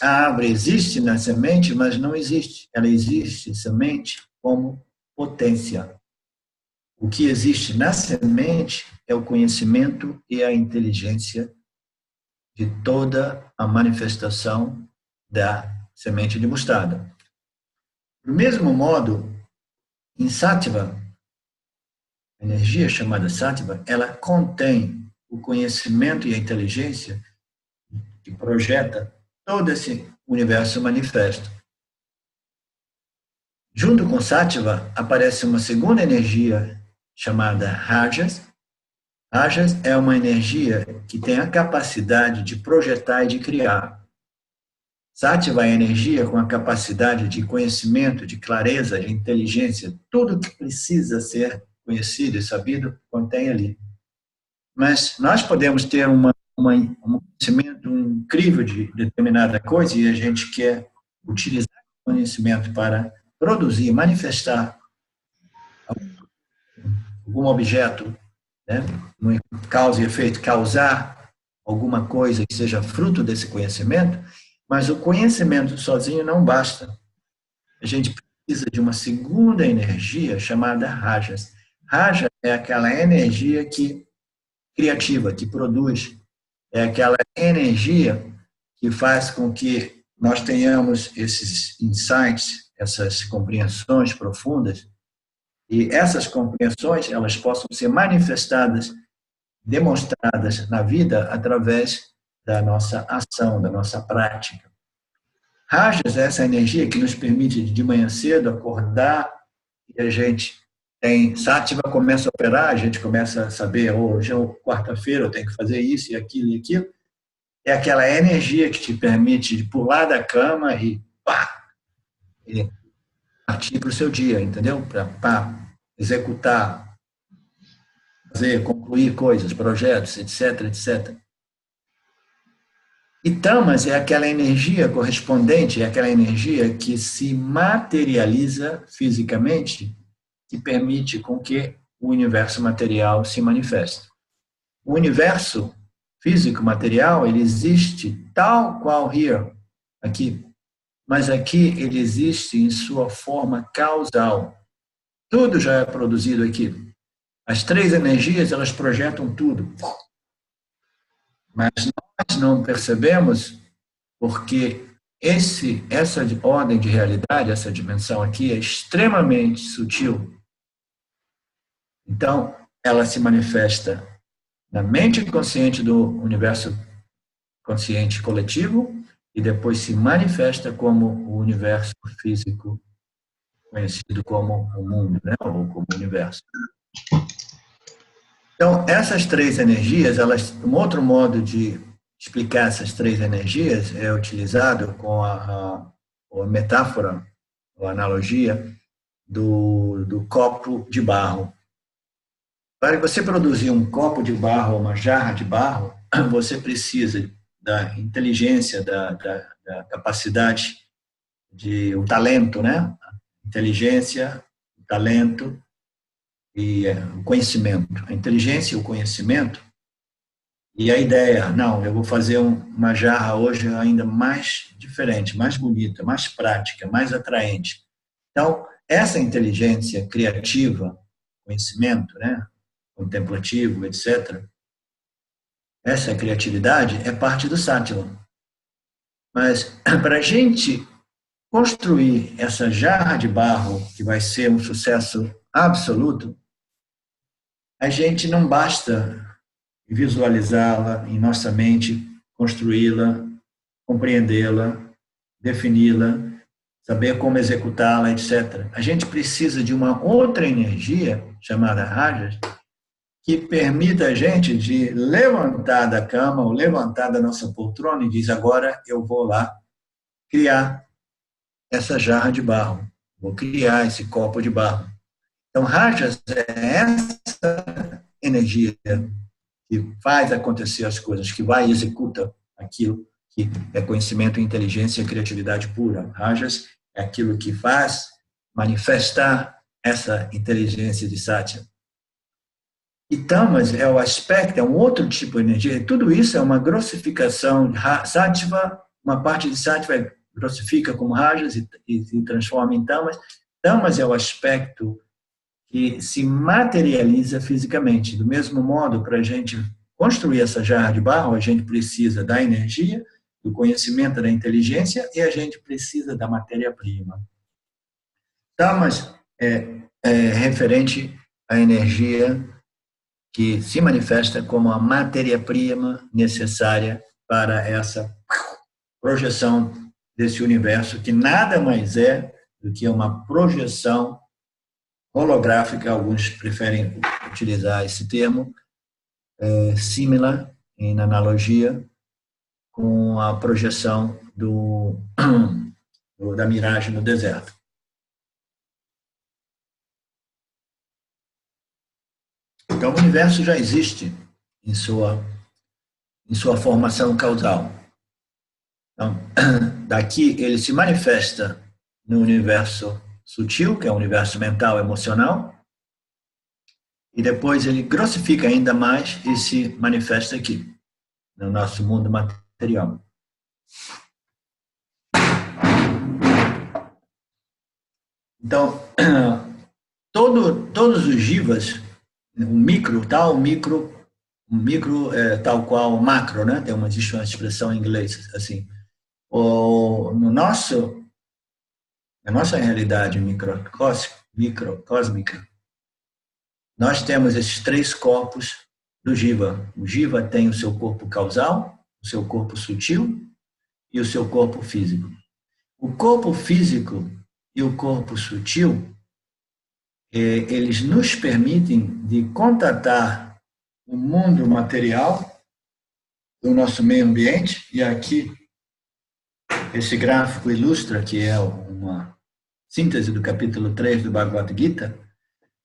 A árvore existe na semente, mas não existe. Ela existe, semente, como potência. O que existe na semente é o conhecimento e a inteligência de toda a manifestação da semente de mostarda. Do mesmo modo, em Sattva, a energia chamada Sattva, ela contém o conhecimento e a inteligência que projeta todo esse universo manifesto. Junto com Sattva, aparece uma segunda energia chamada Rajas. Rajas é uma energia que tem a capacidade de projetar e de criar. Sattva é a energia com a capacidade de conhecimento, de clareza, de inteligência. Tudo que precisa ser conhecido e sabido contém ali. Mas nós podemos ter uma um conhecimento incrível de determinada coisa e a gente quer utilizar o conhecimento para produzir, manifestar algum objeto, né? Causa e efeito, causar alguma coisa que seja fruto desse conhecimento, mas o conhecimento sozinho não basta. A gente precisa de uma segunda energia chamada rajas. Raja é aquela energia criativa, que produz, é aquela energia que faz com que nós tenhamos esses insights, essas compreensões profundas, e essas compreensões elas possam ser manifestadas, demonstradas na vida através da nossa ação, da nossa prática. Rajas é essa energia que nos permite de manhã cedo acordar e a gente tem Sátiva começa a operar, a gente começa a saber, hoje é quarta-feira, eu tenho que fazer isso e aquilo e aquilo. É aquela energia que te permite de pular da cama e pá, e partir para o seu dia, entendeu? Para executar, fazer, concluir coisas, projetos, etc, etc. E Tamas é aquela energia correspondente, é aquela energia que se materializa fisicamente, que permite com que o universo material se manifeste. O universo físico material, ele existe tal qual here, aqui, mas aqui ele existe em sua forma causal. Tudo já é produzido aqui. As três energias, elas projetam tudo. Mas nós não percebemos porque essa ordem de realidade, essa dimensão aqui é extremamente sutil. Então, ela se manifesta na mente consciente do universo consciente coletivo e depois se manifesta como o universo físico conhecido como o mundo, né? Ou como o universo. Então, essas três energias, um outro modo de explicar essas três energias é utilizado com a metáfora, ou analogia do copo de barro. Para você produzir um copo de barro ou uma jarra de barro, você precisa da inteligência, da capacidade, o talento, né? Inteligência, o talento e o conhecimento. A inteligência e o conhecimento e a ideia, não, eu vou fazer uma jarra hoje ainda mais diferente, mais bonita, mais prática, mais atraente. Então, essa inteligência criativa, conhecimento, né? Contemplativo, etc., essa criatividade é parte do Sattva. Mas para a gente construir essa jarra de barro, que vai ser um sucesso absoluto, a gente não basta visualizá-la em nossa mente, construí-la, compreendê-la, defini-la, saber como executá-la, etc. A gente precisa de uma outra energia, chamada Rajas, que permita a gente de levantar da cama ou levantar da nossa poltrona e diz, agora eu vou lá criar essa jarra de barro, vou criar esse copo de barro. Então, Rajas é essa energia que faz acontecer as coisas, que vai e executa aquilo que é conhecimento, inteligência e criatividade pura. Rajas é aquilo que faz manifestar essa inteligência de Satya. E Tamas é o aspecto, é um outro tipo de energia. Tudo isso é uma grossificação. Sattva, uma parte de Sattva grossifica como Rajas e se transforma em Tamas. Tamas é o aspecto que se materializa fisicamente. Do mesmo modo, para a gente construir essa jarra de barro, a gente precisa da energia, do conhecimento, da inteligência e a gente precisa da matéria-prima. Tamas é referente à energia que se manifesta como a matéria-prima necessária para essa projeção desse universo, que nada mais é do que uma projeção holográfica, alguns preferem utilizar esse termo, similar, em analogia, com a projeção da miragem no deserto. Então, o universo já existe em em sua formação causal. Então, daqui ele se manifesta no universo sutil, que é o universo mental emocional, e depois ele grossifica ainda mais e se manifesta aqui, no nosso mundo material. Então, todos os jivas, o micro tal qual o macro, né? Existe uma expressão em inglês assim. Na nossa realidade microcósmica, nós temos esses 3 corpos do jiva. O jiva tem o seu corpo causal, o seu corpo sutil e o seu corpo físico. O corpo físico e o corpo sutil, eles nos permitem de contatar o mundo material do nosso meio ambiente, e aqui esse gráfico ilustra, que é uma síntese do capítulo 3 do Bhagavad Gita.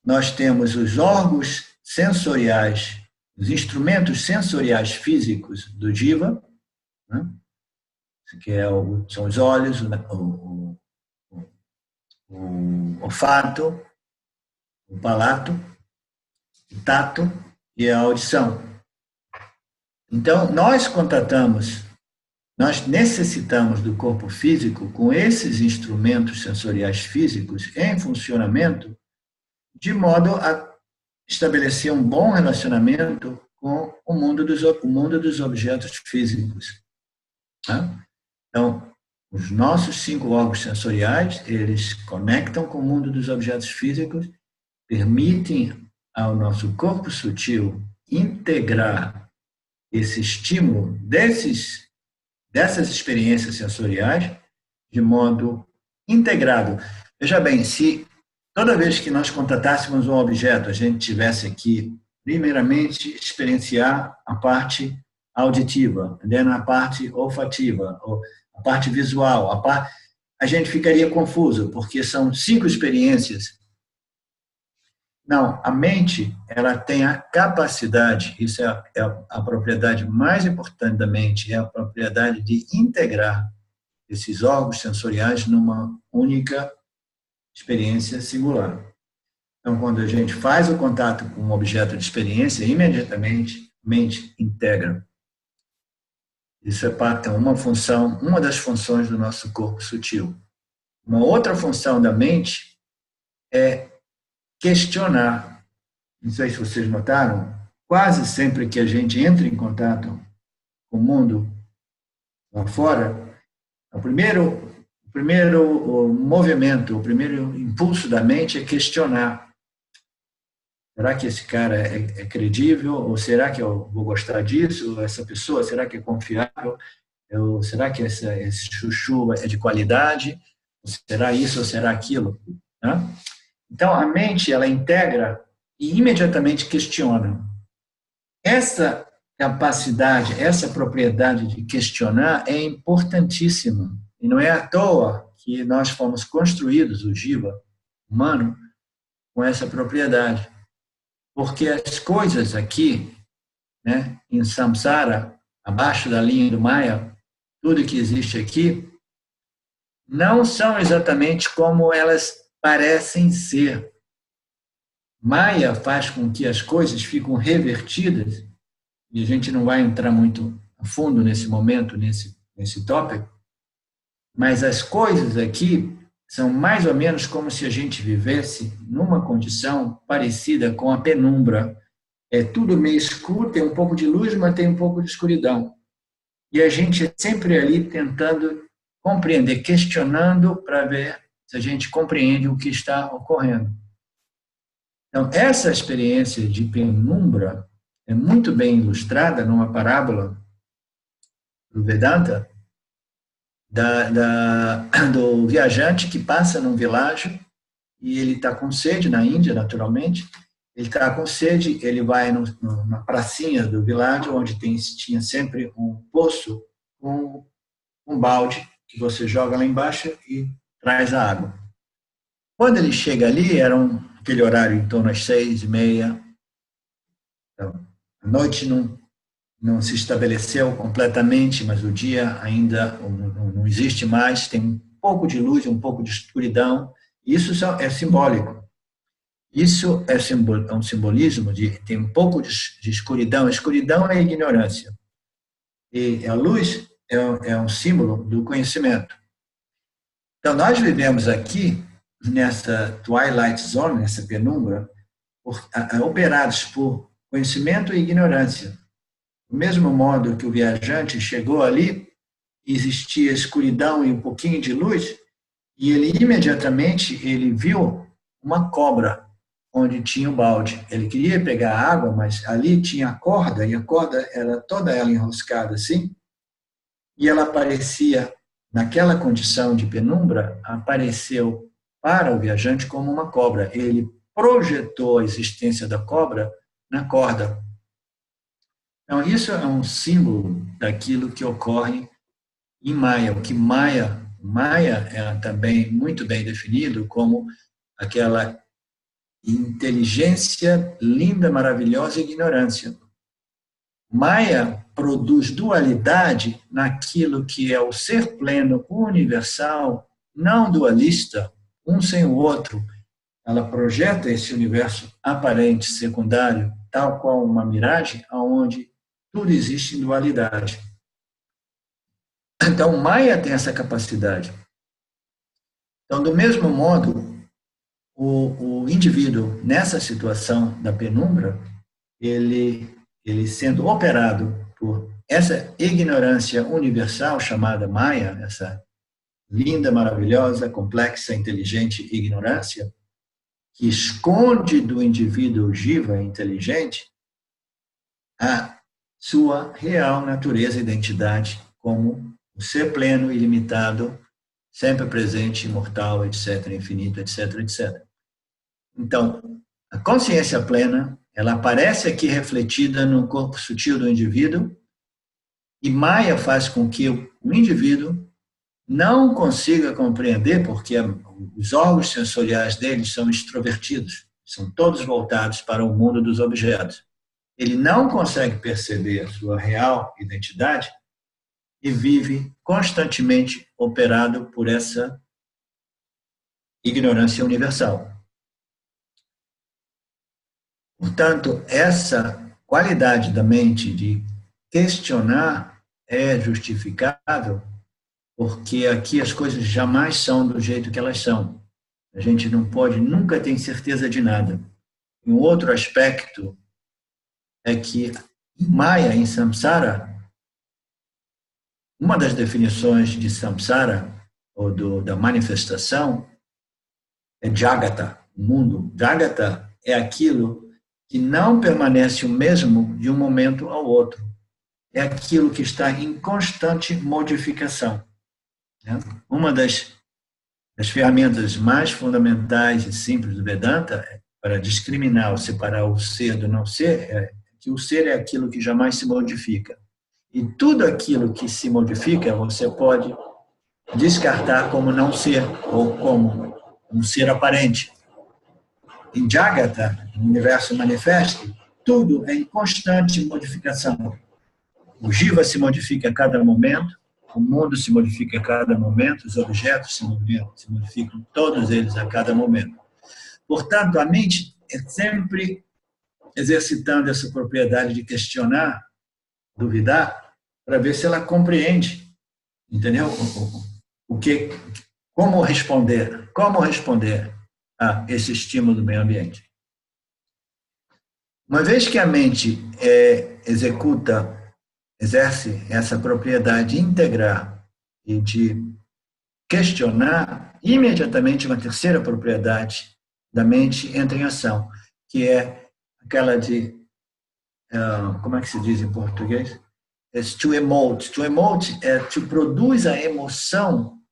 Nós temos os órgãos sensoriais, os instrumentos sensoriais físicos do jiva, né? Que são os olhos, o olfato, o palato, o tato e a audição. Então, nós necessitamos do corpo físico com esses instrumentos sensoriais físicos em funcionamento, de modo a estabelecer um bom relacionamento com o mundo dos objetos físicos. Tá? Então, os nossos 5 órgãos sensoriais, eles conectam com o mundo dos objetos físicos, permitem ao nosso corpo sutil integrar esse estímulo dessas experiências sensoriais de modo integrado. Veja bem, se toda vez que nós contatássemos um objeto, a gente tivesse aqui, primeiramente, experienciar a parte auditiva, a parte olfativa, a parte visual, a gente ficaria confuso, porque são 5 experiências. Não, a mente, ela tem a capacidade, isso é a propriedade mais importante da mente, é a propriedade de integrar esses órgãos sensoriais numa única experiência singular. Então, quando a gente faz o contato com um objeto de experiência, imediatamente a mente integra. Isso é uma das funções do nosso corpo sutil. Uma outra função da mente é questionar. Não sei se vocês notaram, quase sempre que a gente entra em contato com o mundo lá fora, o primeiro movimento, o primeiro impulso da mente é questionar. Será que esse cara é credível? Ou será que eu vou gostar disso? Essa pessoa, será que é confiável? Será que esse chuchu é de qualidade? Será isso ou será aquilo? Né? Então, a mente, ela integra e imediatamente questiona. Essa capacidade, essa propriedade de questionar é importantíssima. E não é à toa que nós fomos construídos, o jiva humano, com essa propriedade. Porque as coisas aqui, né, em samsara, abaixo da linha do Maya, tudo que existe aqui, não são exatamente como elas parecem ser. Maya faz com que as coisas fiquem revertidas, e a gente não vai entrar muito a fundo nesse momento, nesse tópico, mas as coisas aqui são mais ou menos como se a gente vivesse numa condição parecida com a penumbra. É tudo meio escuro, tem um pouco de luz, mas tem um pouco de escuridão. E a gente é sempre ali tentando compreender, questionando para ver se a gente compreende o que está ocorrendo. Então, essa experiência de penumbra é muito bem ilustrada numa parábola do Vedanta, do viajante que passa num vilarejo e ele está com sede, na Índia, naturalmente. Ele está com sede, ele vai na pracinha do vilarejo, onde tinha sempre um poço com um balde que você joga lá embaixo e traz a água. Quando ele chega ali, era aquele horário em torno das 6:30. Então, a noite não se estabeleceu completamente, mas o dia ainda não existe mais, tem um pouco de luz, um pouco de escuridão. Isso é simbólico. Isso é um simbolismo de tem um pouco de escuridão. A escuridão é a ignorância. E a luz é um símbolo do conhecimento. Então, nós vivemos aqui, nessa Twilight Zone, nessa penumbra, operados por conhecimento e ignorância. Do mesmo modo que o viajante chegou ali, existia escuridão e um pouquinho de luz, e ele imediatamente ele viu uma cobra onde tinha um balde. Ele queria pegar água, mas ali tinha a corda, e a corda era toda ela enroscada assim, e ela aparecia, naquela condição de penumbra, apareceu para o viajante como uma cobra. Ele projetou a existência da cobra na corda. Então, isso é um símbolo daquilo que ocorre em Maya. O que Maya é também muito bem definido como aquela inteligência linda, maravilhosa e ignorância. Maya produz dualidade naquilo que é o ser pleno, universal, não dualista, um sem o outro. Ela projeta esse universo aparente, secundário, tal qual uma miragem, onde tudo existe em dualidade. Então, Maya tem essa capacidade. Então, do mesmo modo, o indivíduo, nessa situação da penumbra, ele sendo operado por essa ignorância universal chamada Maya, essa linda, maravilhosa, complexa, inteligente ignorância, que esconde do indivíduo jiva inteligente a sua real natureza e identidade como o ser pleno, ilimitado, sempre presente, imortal, etc., infinito, etc., etc. Então, a consciência plena, ela aparece aqui refletida no corpo sutil do indivíduo, e Maya faz com que o indivíduo não consiga compreender, porque os órgãos sensoriais dele são extrovertidos, são todos voltados para o mundo dos objetos. Ele não consegue perceber a sua real identidade e vive constantemente operado por essa ignorância universal. Portanto, essa qualidade da mente de questionar é justificável, porque aqui as coisas jamais são do jeito que elas são. A gente não pode nunca ter certeza de nada. Um outro aspecto é que em Maya, em Samsara, uma das definições de Samsara, ou da manifestação, é Jagata, o mundo. Jagata é aquilo que não permanece o mesmo de um momento ao outro. É aquilo que está em constante modificação. Uma das ferramentas mais fundamentais e simples do Vedanta para discriminar ou separar o ser do não ser é que o ser é aquilo que jamais se modifica. E tudo aquilo que se modifica você pode descartar como não ser ou como um ser aparente. Em Jagata, no universo manifesto, tudo é em constante modificação. O Jiva se modifica a cada momento, o mundo se modifica a cada momento, os objetos se modificam, todos eles a cada momento. Portanto, a mente é sempre exercitando essa propriedade de questionar, duvidar, para ver se ela compreende, entendeu? Como responder a esse estímulo do meio ambiente. Uma vez que a mente exerce essa propriedade de integrar e de questionar, imediatamente uma terceira propriedade da mente entra em ação, que é aquela de, como é que se diz em português? É to emote. To emote é to produz a emoção,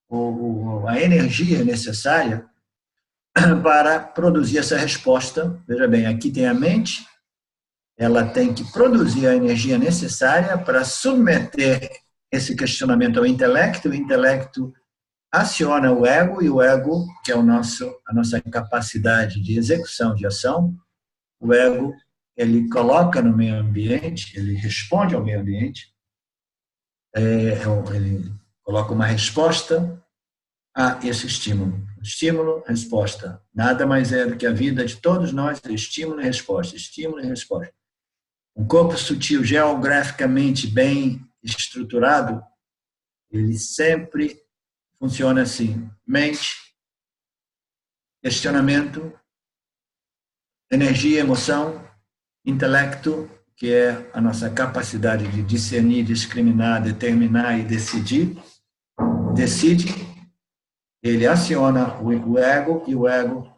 ou a energia necessária para produzir essa resposta. Veja bem, aqui tem a mente, ela tem que produzir a energia necessária para submeter esse questionamento ao intelecto, o intelecto aciona o ego, e o ego, que é a nossa capacidade de execução de ação, o ego, ele coloca no meio ambiente, ele responde ao meio ambiente, ele coloca uma resposta a esse estímulo. Estímulo, resposta. Nada mais é do que a vida de todos nós, estímulo e resposta, estímulo e resposta. Um corpo sutil, geograficamente bem estruturado, ele sempre funciona assim: mente, questionamento, energia, emoção, intelecto, que é a nossa capacidade de discernir, discriminar, determinar e decidir. Decide, ele aciona o ego e o ego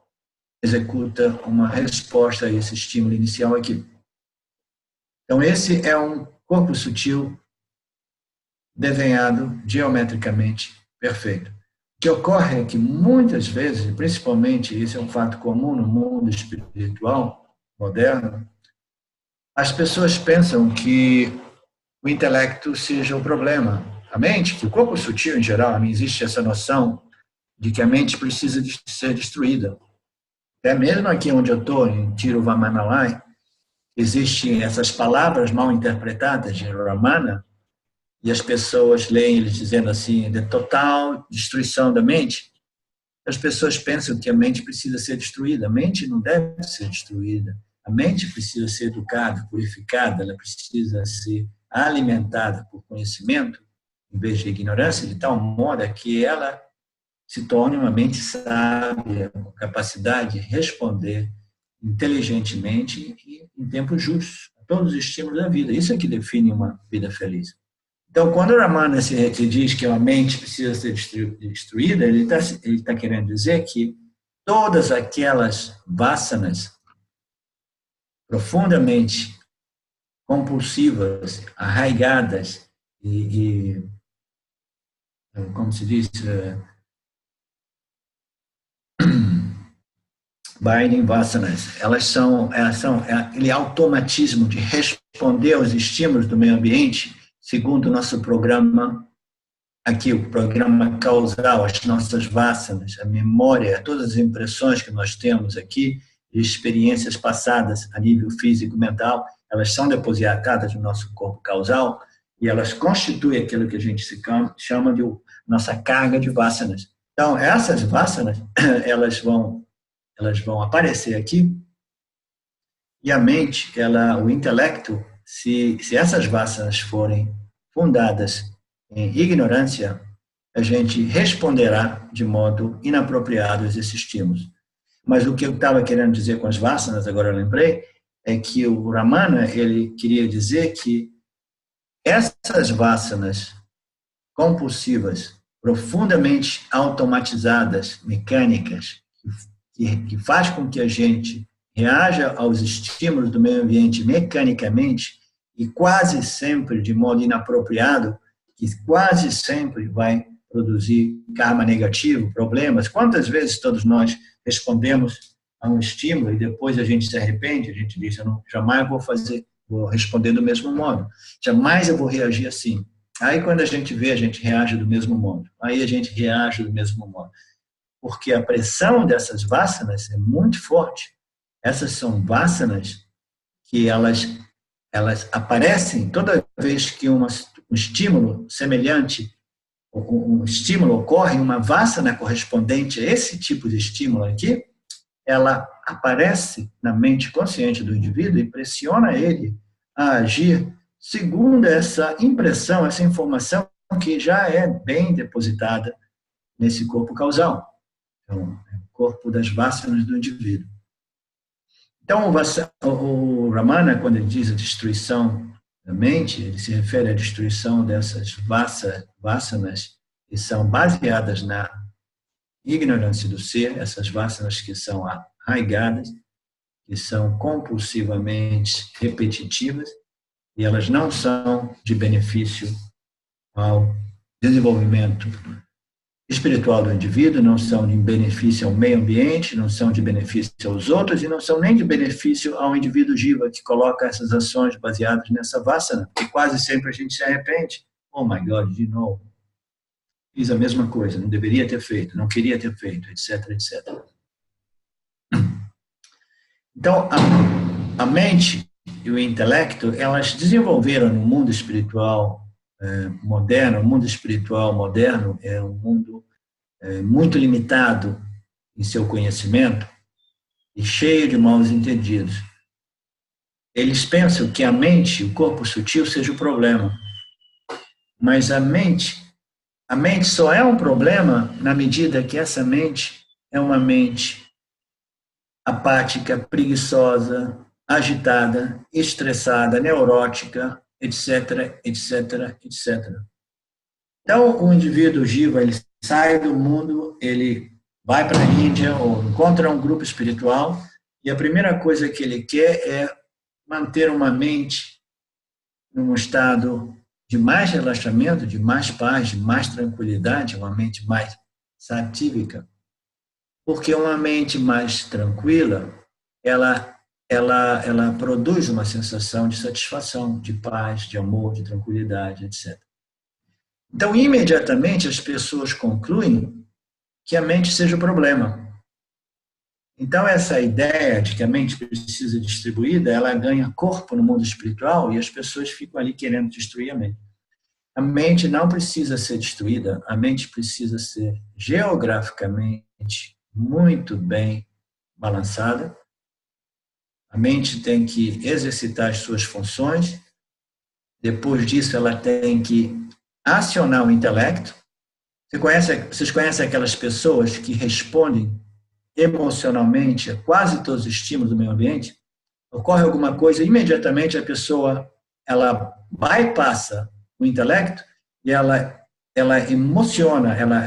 executa uma resposta a esse estímulo inicial aqui. Então, esse é um corpo sutil desenhado geometricamente perfeito. O que ocorre é que muitas vezes, principalmente, isso é um fato comum no mundo espiritual moderno, as pessoas pensam que o intelecto seja o problema. A mente, que o corpo sutil em geral, não existe essa noção de que a mente precisa de ser destruída. Até mesmo aqui onde eu estou, em Tiruvannamalai, existem essas palavras mal interpretadas de Ramana, e as pessoas leem eles dizendo assim, de total destruição da mente. As pessoas pensam que a mente precisa ser destruída. A mente não deve ser destruída. A mente precisa ser educada, purificada, ela precisa ser alimentada por conhecimento, em vez de ignorância, de tal modo que ela se torne uma mente sábia, com capacidade de responder inteligentemente e em tempo justo a todos os estímulos da vida. Isso é que define uma vida feliz. Então, quando o Ramana se diz que a mente precisa ser destruída, ele está querendo dizer que todas aquelas vasanas profundamente compulsivas, arraigadas e como se diz, binding vasanas, elas são aquele automatismo de responder aos estímulos do meio ambiente, segundo o nosso programa aqui, o programa causal, as nossas vasanas, a memória, todas as impressões que nós temos aqui, de experiências passadas a nível físico, mental, elas são depositadas no nosso corpo causal e elas constituem aquilo que a gente chama de nossa carga de vasanas. Então, essas vasanas, elas vão aparecer aqui e a mente, o intelecto, se essas vasanas forem fundadas em ignorância, a gente responderá de modo inapropriado a esses estímulos. Mas o que eu estava querendo dizer com as vasanas, agora eu lembrei, é que o Ramana, ele queria dizer que essas vasanas compulsivas, profundamente automatizadas, mecânicas, que faz com que a gente reaja aos estímulos do meio ambiente mecanicamente e quase sempre de modo inapropriado, que quase sempre vai produzir karma negativo, problemas. Quantas vezes todos nós respondemos a um estímulo e depois a gente se arrepende, a gente diz, jamais vou responder do mesmo modo, jamais eu vou reagir assim. Aí quando a gente vê, a gente reage do mesmo modo, aí a gente reage do mesmo modo, porque a pressão dessas vasanas é muito forte. Essas são vasanas que elas aparecem toda vez que um estímulo semelhante, um estímulo ocorre, uma vasana correspondente a esse tipo de estímulo aqui, ela aparece na mente consciente do indivíduo e pressiona ele a agir segundo essa impressão, essa informação que já é bem depositada nesse corpo causal. Então, é o corpo das vasanas do indivíduo. Então, o Ramana, quando ele diz a destruição da mente, ele se refere à destruição dessas vasanas que são baseadas na ignorância do ser, essas vasanas que são arraigadas, que são compulsivamente repetitivas, e elas não são de benefício ao desenvolvimento espiritual do indivíduo, não são de benefício ao meio ambiente, não são de benefício aos outros e não são nem de benefício ao indivíduo jiva que coloca essas ações baseadas nessa vasana, e quase sempre a gente se arrepende. Oh my God, de novo. Fiz a mesma coisa, não deveria ter feito, não queria ter feito, etc, etc. Então, a mente, e o intelecto, elas desenvolveram no mundo espiritual moderno. O mundo espiritual moderno é um mundo muito limitado em seu conhecimento e cheio de maus entendidos. Eles pensam que a mente, o corpo sutil, seja o problema. Mas a mente só é um problema na medida que essa mente é uma mente apática, preguiçosa, agitada, estressada, neurótica, etc, etc, etc. Então, o indivíduo jiva, ele sai do mundo, ele vai para a Índia ou encontra um grupo espiritual e a primeira coisa que ele quer é manter uma mente num estado de mais relaxamento, de mais paz, de mais tranquilidade, uma mente mais satívica. Porque uma mente mais tranquila, ela produz uma sensação de satisfação, de paz, de amor, de tranquilidade, etc. Então, imediatamente, as pessoas concluem que a mente seja o problema. Então, essa ideia de que a mente precisa ser distribuída, ela ganha corpo no mundo espiritual e as pessoas ficam ali querendo destruir a mente. A mente não precisa ser destruída, a mente precisa ser geograficamente muito bem balançada. A mente tem que exercitar as suas funções, depois disso ela tem que acionar o intelecto. Vocês conhecem aquelas pessoas que respondem emocionalmente a quase todos os estímulos do meio ambiente? Ocorre alguma coisa, imediatamente a pessoa ela bypassa o intelecto e ela emociona, ela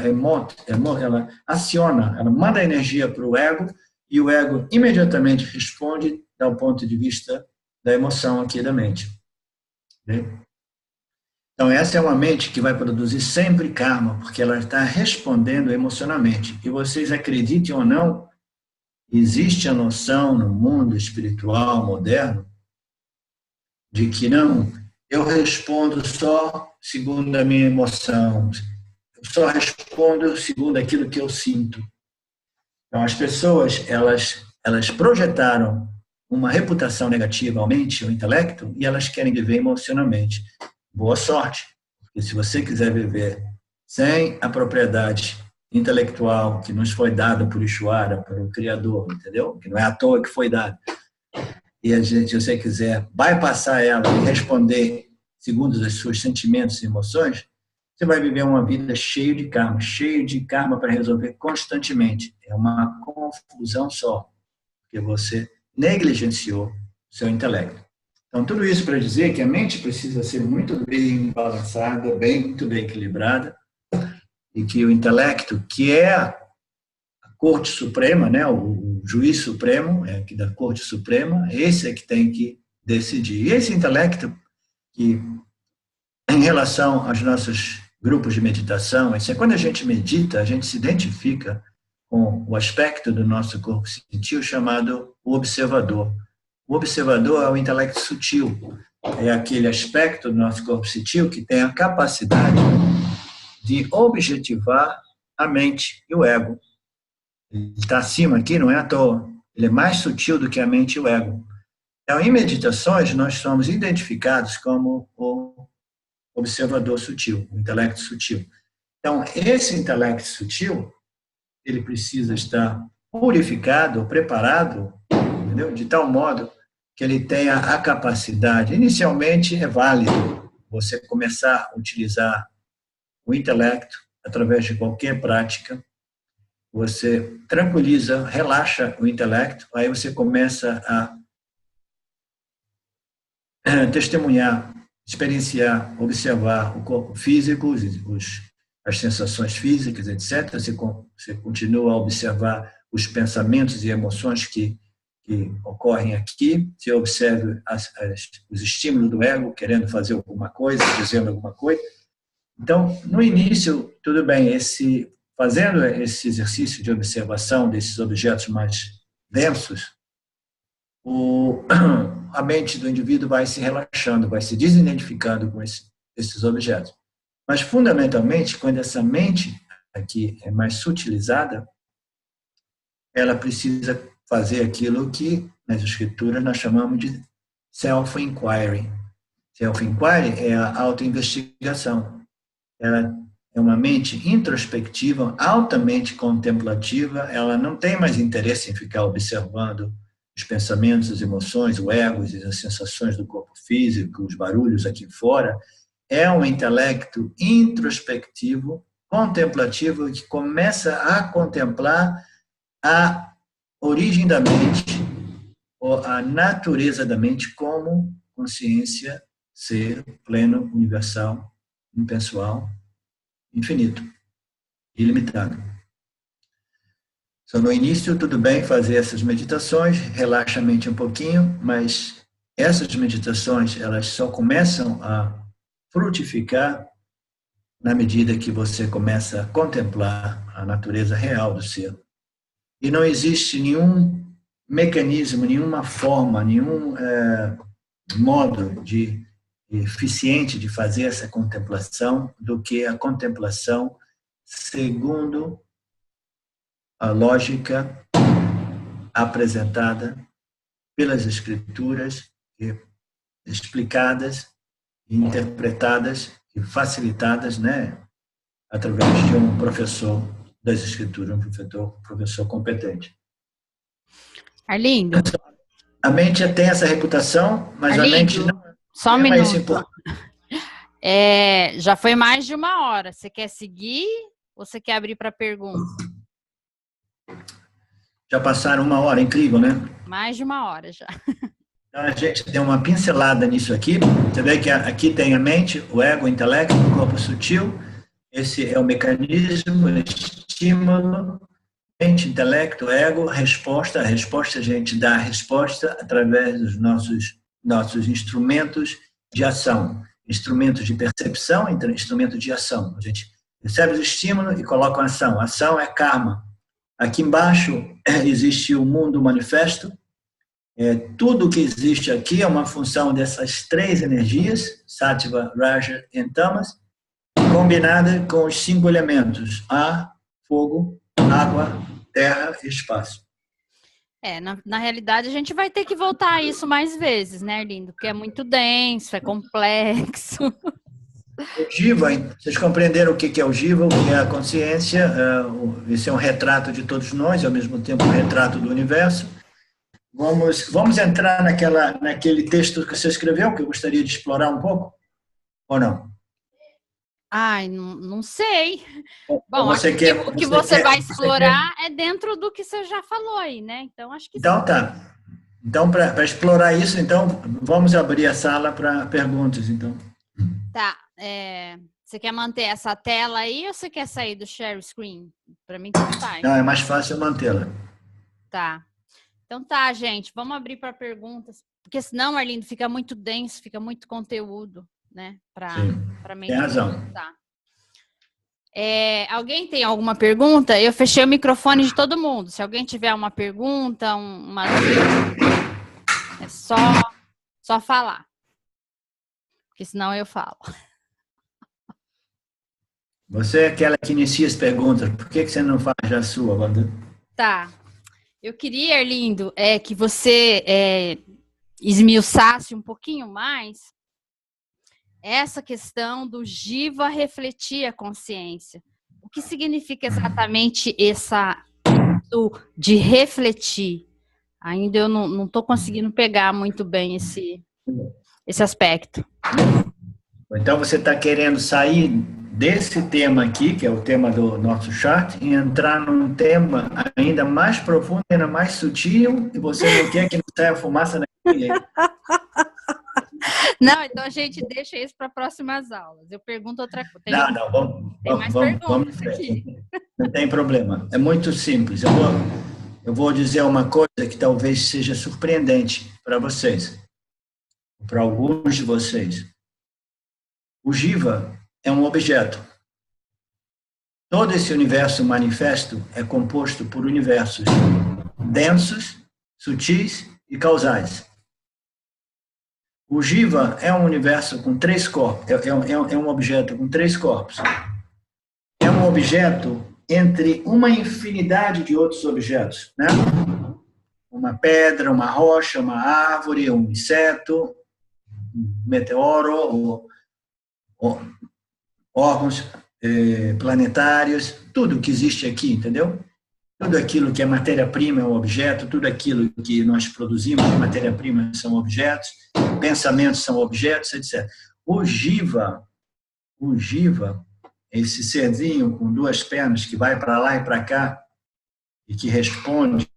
aciona, ela manda energia para o ego e o ego imediatamente responde do ponto de vista da emoção aqui da mente. Então, essa é uma mente que vai produzir sempre karma, porque ela está respondendo emocionalmente. E vocês acreditem ou não, existe a noção no mundo espiritual moderno de que não, eu respondo só segundo a minha emoção, eu só respondo segundo aquilo que eu sinto. Então, as pessoas, elas projetaram uma reputação negativa à mente, ao intelecto, e elas querem viver emocionalmente. Boa sorte, porque se você quiser viver sem a propriedade intelectual que nos foi dada por Ishvara, pelo Criador, entendeu? Que não é à toa que foi dado. E se você quiser bypassar ela e responder segundo os seus sentimentos e emoções, você vai viver uma vida cheia de karma para resolver constantemente. É uma confusão só, porque você negligenciou o seu intelecto. Então, tudo isso para dizer que a mente precisa ser muito bem balançada, muito bem equilibrada, e que o intelecto, que é a Corte Suprema, né, o juiz supremo, aqui da Corte Suprema, esse é que tem que decidir. E esse intelecto, que em relação aos nossos grupos de meditação, quando a gente medita, a gente se identifica com o aspecto do nosso corpo sutil chamado o observador. O observador é o intelecto sutil, é aquele aspecto do nosso corpo sutil que tem a capacidade de objetivar a mente e o ego. Ele está acima aqui, não é à toa. Ele é mais sutil do que a mente e o ego. Então, em meditações, nós somos identificados como o observador sutil, o intelecto sutil. Então, esse intelecto sutil, ele precisa estar purificado, preparado, entendeu? De tal modo que ele tenha a capacidade. Inicialmente, é válido você começar a utilizar o intelecto através de qualquer prática. Você tranquiliza, relaxa o intelecto, aí você começa a testemunhar, experienciar, observar o corpo físico, as sensações físicas, etc. Você continua a observar os pensamentos e emoções que ocorrem aqui. Você observa os estímulos do ego, querendo fazer alguma coisa, dizendo alguma coisa. Então, no início, tudo bem, fazendo esse exercício de observação desses objetos mais densos, a mente do indivíduo vai se relaxando, vai se desidentificando com esses objetos. Mas, fundamentalmente, quando essa mente aqui é mais sutilizada, ela precisa fazer aquilo que, nas escrituras, nós chamamos de self-inquiry. Self-inquiry é a autoinvestigação. Ela é uma mente introspectiva, altamente contemplativa, ela não tem mais interesse em ficar observando os pensamentos, as emoções, o ego, as sensações do corpo físico, os barulhos aqui fora. É um intelecto introspectivo, contemplativo, que começa a contemplar a origem da mente, ou a natureza da mente como consciência, ser pleno, universal, impessoal, infinito, ilimitado. Então, no início, tudo bem fazer essas meditações, relaxa a mente um pouquinho, mas essas meditações, elas só começam a frutificar na medida que você começa a contemplar a natureza real do ser. E não existe nenhum mecanismo, nenhuma forma, nenhum modo eficiente de fazer essa contemplação do que a contemplação segundo a lógica apresentada pelas escrituras, explicadas, interpretadas e facilitadas, né, através de um professor das escrituras, um professor competente. Arlindo. A mente tem essa reputação, mas Arlindo, a mente não só um é mais minuto. importante. Já foi mais de 1 hora. Você quer seguir ou você quer abrir para pergunta? Já passaram 1 hora, incrível, né? Mais de 1 hora já. Então, a gente deu uma pincelada nisso aqui. Você vê que aqui tem a mente, o ego, o intelecto, o corpo sutil. Esse é o mecanismo, o estímulo, mente, intelecto, ego, resposta. A resposta, a gente dá a resposta através dos nossos instrumentos de ação. Instrumentos de percepção, instrumento de ação. A gente recebe o estímulo e coloca a ação. A ação é karma. Aqui embaixo existe o mundo manifesto. Tudo que existe aqui é uma função dessas 3 energias, Sattva, Raja e Tamas, combinada com os 5 elementos, ar, fogo, água, terra e espaço. Na realidade, a gente vai ter que voltar a isso mais vezes, né, Arlindo? Porque é muito denso, é complexo. O Jiva, vocês compreenderam o que é o Jiva, o que é a consciência? Esse é um retrato de todos nós, ao mesmo tempo um retrato do universo. Vamos entrar naquele texto que você escreveu, que eu gostaria de explorar um pouco? Ou não? Ai, não sei. Bom, o que você vai explorar é dentro do que você já falou aí, né? Então, acho que então, sim. Tá. Então, para explorar isso, então, vamos abrir a sala para perguntas, então. Tá. Você quer manter essa tela aí ou você quer sair do share screen? Para mim, tudo faz. Não, é mais fácil mantê-la. Tá. Então tá, gente, vamos abrir para perguntas, porque senão, Arlindo, fica muito denso, fica muito conteúdo, né? Para mim. Tem razão. Tá. Alguém tem alguma pergunta? Eu fechei o microfone de todo mundo. Se alguém tiver uma pergunta, uma dúvida, é só falar. Porque senão eu falo. Você é aquela que inicia as perguntas. Por que você não faz já a sua, Wanda? Tá. Eu queria, Arlindo, que você esmiuçasse um pouquinho mais essa questão do Jiva refletir a consciência. O que significa exatamente de refletir? Ainda eu não estou conseguindo pegar muito bem esse aspecto. Então, você está querendo sair desse tema aqui, que é o tema do nosso chart, e entrar num tema ainda mais profundo, ainda mais sutil, e você não quer que não saia fumaça daqui. Não, então a gente deixa isso para próximas aulas. Eu pergunto outra coisa. Tem mais perguntas aqui. Não tem problema. É muito simples. Eu vou dizer uma coisa que talvez seja surpreendente para vocês, para alguns de vocês. O Jiva é um objeto. Todo esse universo manifesto é composto por universos densos, sutis e causais. O Jiva é um universo com 3 corpos, é um objeto com 3 corpos. É um objeto entre uma infinidade de outros objetos, né? uma pedra, uma rocha, uma árvore, um inseto, um meteoro, ou órgãos planetários, tudo que existe aqui, entendeu? Tudo aquilo que é matéria-prima é um objeto, tudo aquilo que nós produzimos de matéria-prima são objetos, pensamentos são objetos, etc. O Jiva, esse serzinho com duas pernas que vai para lá e para cá e que responde,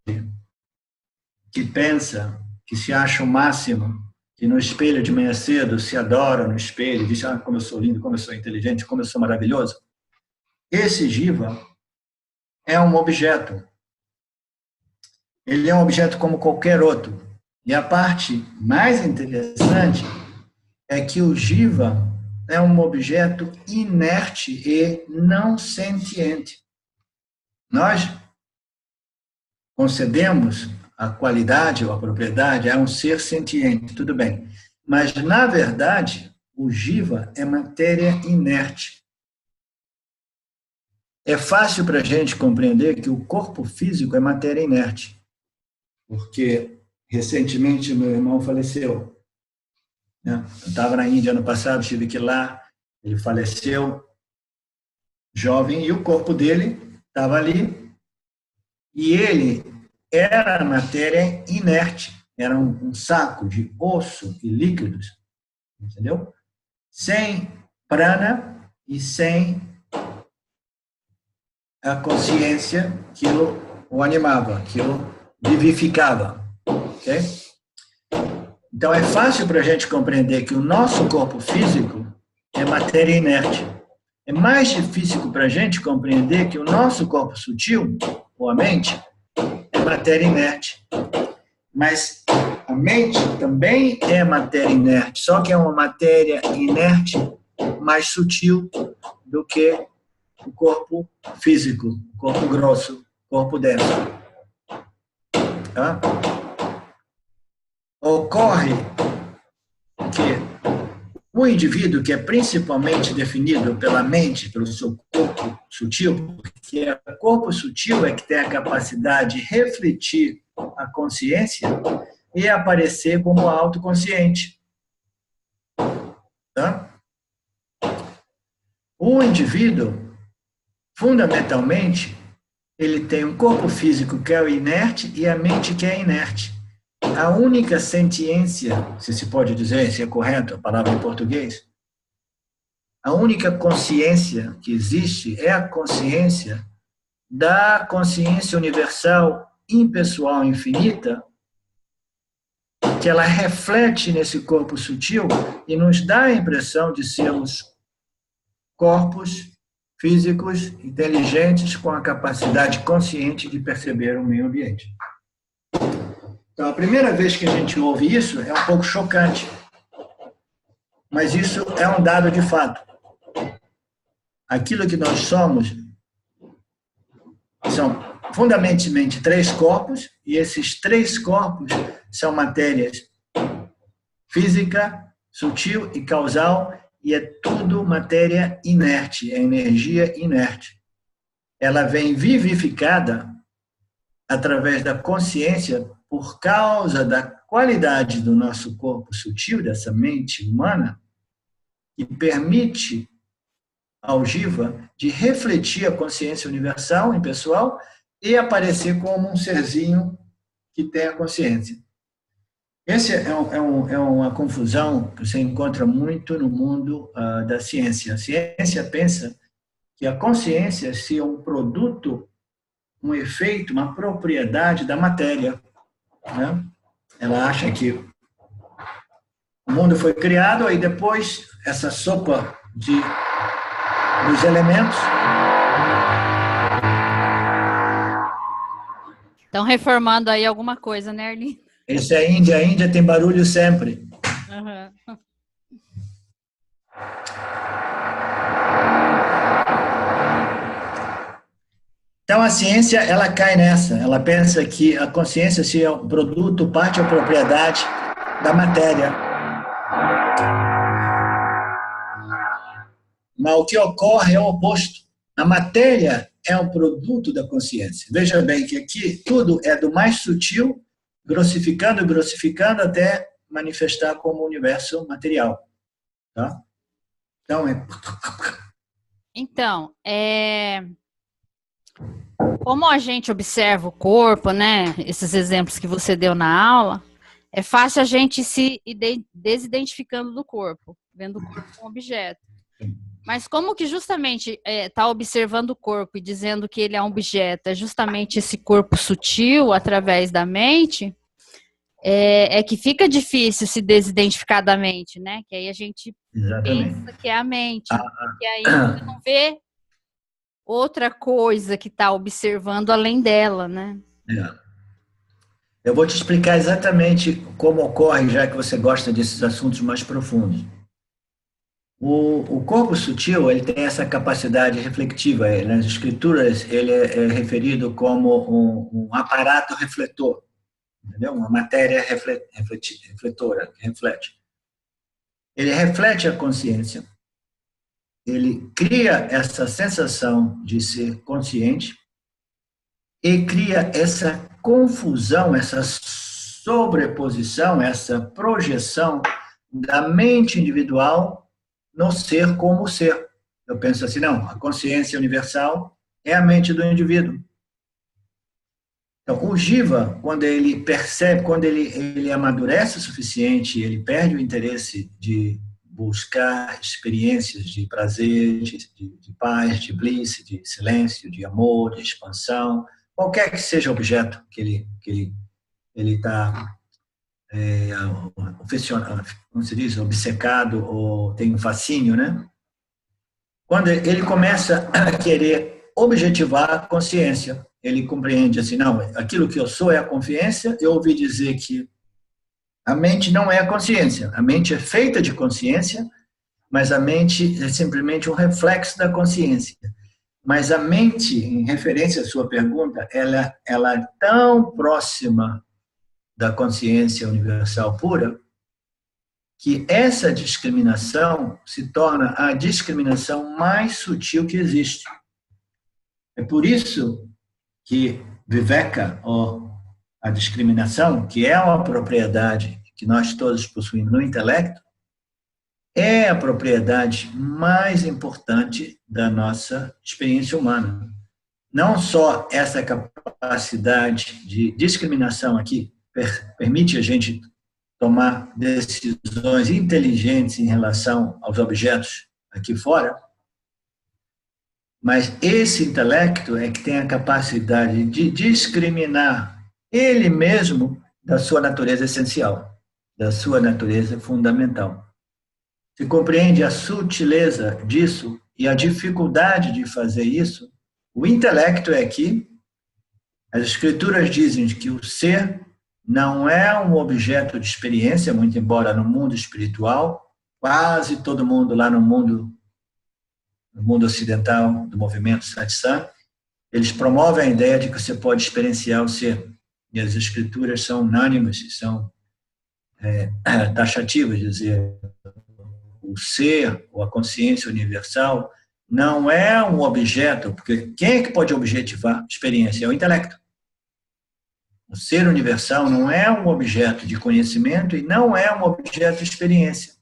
que pensa, que se acha o máximo, que no espelho de manhã cedo se adora no espelho, diz, como eu sou lindo, como eu sou inteligente, como eu sou maravilhoso. Esse Jiva é um objeto. Ele é um objeto como qualquer outro. E a parte mais interessante é que o Jiva é um objeto inerte e não sentiente. Nós concedemos a qualidade ou a propriedade a um ser sentiente, tudo bem. Mas, na verdade, o Jiva é matéria inerte. É fácil para a gente compreender que o corpo físico é matéria inerte, porque recentemente meu irmão faleceu. Eu estava na Índia ano passado, estive aqui lá, ele faleceu jovem e o corpo dele estava ali e ele era matéria inerte, era um saco de osso e líquidos, entendeu? Sem prana e sem a consciência que o animava, que o vivificava. Okay? Então, é fácil para a gente compreender que o nosso corpo físico é matéria inerte. É mais difícil para a gente compreender que o nosso corpo sutil, ou a mente, é matéria inerte. Mas a mente também é matéria inerte, só que é uma matéria inerte mais sutil do que o corpo físico, o corpo grosso, o corpo denso. Tá? Ocorre que o indivíduo que é principalmente definido pela mente, pelo seu corpo sutil, porque o corpo sutil é que tem a capacidade de refletir a consciência e aparecer como autoconsciente. Tá? O indivíduo, fundamentalmente, ele tem um corpo físico que é o inerte e a mente que é inerte. A única sentiência, se pode dizer, se é correto a palavra em português, a única consciência que existe é a consciência da consciência universal, impessoal, infinita, que ela reflete nesse corpo sutil e nos dá a impressão de sermos corpos físicos inteligentes com a capacidade consciente de perceber o meio ambiente. Então, a primeira vez que a gente ouve isso é um pouco chocante, mas isso é um dado de fato. Aquilo que nós somos são fundamentalmente 3 corpos, e esses 3 corpos são matérias física, sutil e causal, e é tudo matéria inerte, é energia inerte. Ela vem vivificada através da consciência por causa da qualidade do nosso corpo sutil, dessa mente humana, que permite ao Jiva de refletir a consciência universal, impessoal, e aparecer como um serzinho que tem a consciência. Essa é uma confusão que você encontra muito no mundo da ciência. A ciência pensa que a consciência é um produto, um efeito, uma propriedade da matéria. Né? Ela acha que o mundo foi criado, aí depois essa sopa dos elementos. Estão reformando aí alguma coisa, né, Arlindo? Isso é Índia, a Índia tem barulho sempre. Uhum. Então, a ciência, ela cai nessa. Ela pensa que a consciência é um produto, parte ou propriedade da matéria. Mas o que ocorre é o oposto. A matéria é um produto da consciência. Veja bem que aqui tudo é do mais sutil grossificando, grossificando até manifestar como universo material. Tá? Então, como a gente observa o corpo, né? Esses exemplos que você deu na aula, é fácil a gente se desidentificando do corpo, vendo o corpo como objeto. Mas como que justamente está observando o corpo e dizendo que ele é um objeto, é justamente esse corpo sutil através da mente, é que fica difícil se desidentificar da mente, né? Que aí a gente pensa que é a mente, e aí você não vê outra coisa que está observando além dela, né? Eu vou te explicar exatamente como ocorre, já que você gosta desses assuntos mais profundos. O corpo sutil, ele tem essa capacidade reflexiva. Nas escrituras, ele é referido como um aparato refletor, entendeu? Uma matéria refletora, que reflete. Ele reflete a consciência, ele cria essa sensação de ser consciente e cria essa confusão, essa sobreposição, essa projeção da mente individual no ser como ser. Eu penso assim, não, a consciência universal é a mente do indivíduo. Então, o Jiva, quando ele percebe, quando ele amadurece o suficiente, ele perde o interesse de buscar experiências de prazer, de paz, de bliss, de silêncio, de amor, de expansão, qualquer que seja o objeto que ele está como se diz, obcecado ou tem um fascínio, né? Quando ele começa a querer objetivar a consciência, ele compreende assim, não, aquilo que eu sou é a consciência. Eu ouvi dizer que a mente não é a consciência, a mente é feita de consciência, mas a mente é simplesmente um reflexo da consciência. Mas a mente, em referência à sua pergunta, ela é tão próxima da consciência universal pura que essa discriminação se torna a discriminação mais sutil que existe. É por isso que Viveka, ou a discriminação, que é uma propriedade que nós todos possuímos no intelecto, é a propriedade mais importante da nossa experiência humana. Não só essa capacidade de discriminação aqui permite a gente tomar decisões inteligentes em relação aos objetos aqui fora, mas esse intelecto é que tem a capacidade de discriminar ele mesmo da sua natureza essencial, da sua natureza fundamental. Se compreende a sutileza disso e a dificuldade de fazer isso, o intelecto é que as escrituras dizem que o ser não é um objeto de experiência, muito embora no mundo espiritual, quase todo mundo lá no mundo ocidental, do movimento Satsang, eles promovem a ideia de que você pode experienciar o ser. E as escrituras são unânimes, são taxativas, dizer, o ser, ou a consciência universal, não é um objeto, porque quem é que pode objetivar a experiência? É o intelecto. O ser universal não é um objeto de conhecimento e não é um objeto de experiência.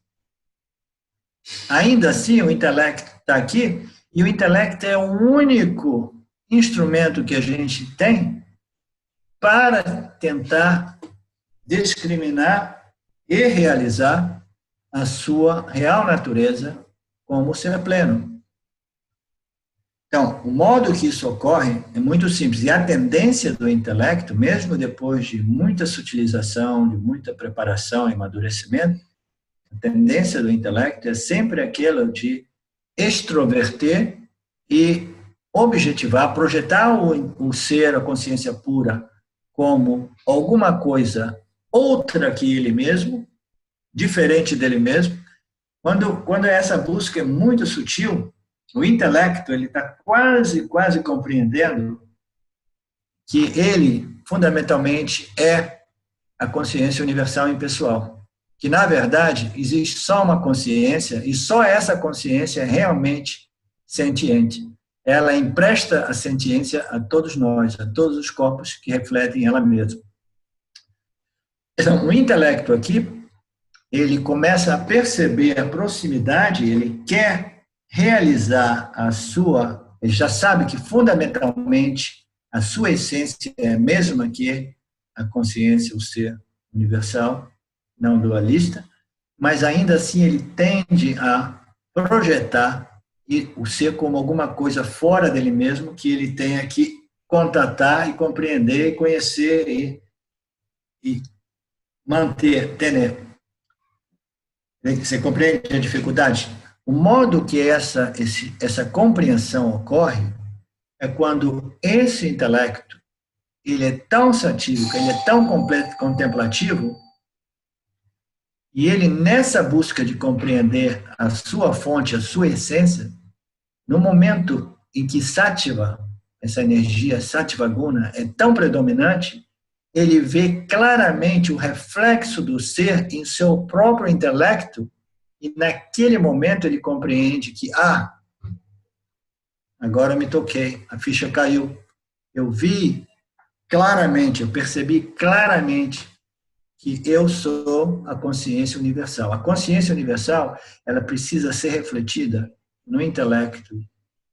Ainda assim, o intelecto está aqui, e o intelecto é o único instrumento que a gente tem para tentar discriminar e realizar a sua real natureza como ser pleno. Então, o modo que isso ocorre é muito simples. E a tendência do intelecto, mesmo depois de muita sutilização, de muita preparação e amadurecimento, a tendência do intelecto é sempre aquela de extroverter e objetivar, projetar o ser, a consciência pura, como alguma coisa outra que ele mesmo, diferente dele mesmo. Quando essa busca é muito sutil, o intelecto ele está quase compreendendo que ele, fundamentalmente, é a consciência universal impessoal. Que, na verdade, existe só uma consciência e só essa consciência é realmente sentiente. Ela empresta a sentiência a todos nós, a todos os corpos que refletem ela mesma. Então, o intelecto aqui, ele começa a perceber a proximidade, ele quer realizar ele já sabe que fundamentalmente a sua essência é a mesma que a consciência, o ser universal, não dualista, mas ainda assim ele tende a projetar o ser como alguma coisa fora dele mesmo, que ele tenha que contatar e compreender, e conhecer e manter, ter. Você compreende a dificuldade? O modo que essa compreensão ocorre é quando esse intelecto ele é tão satírico, ele é tão contemplativo, e ele, nessa busca de compreender a sua fonte, a sua essência, no momento em que Sattva, essa energia Sattva Guna, é tão predominante, ele vê claramente o reflexo do ser em seu próprio intelecto, e naquele momento ele compreende que, agora me toquei, a ficha caiu. Eu vi claramente, eu percebi claramente que eu sou a consciência universal. A consciência universal, ela precisa ser refletida no intelecto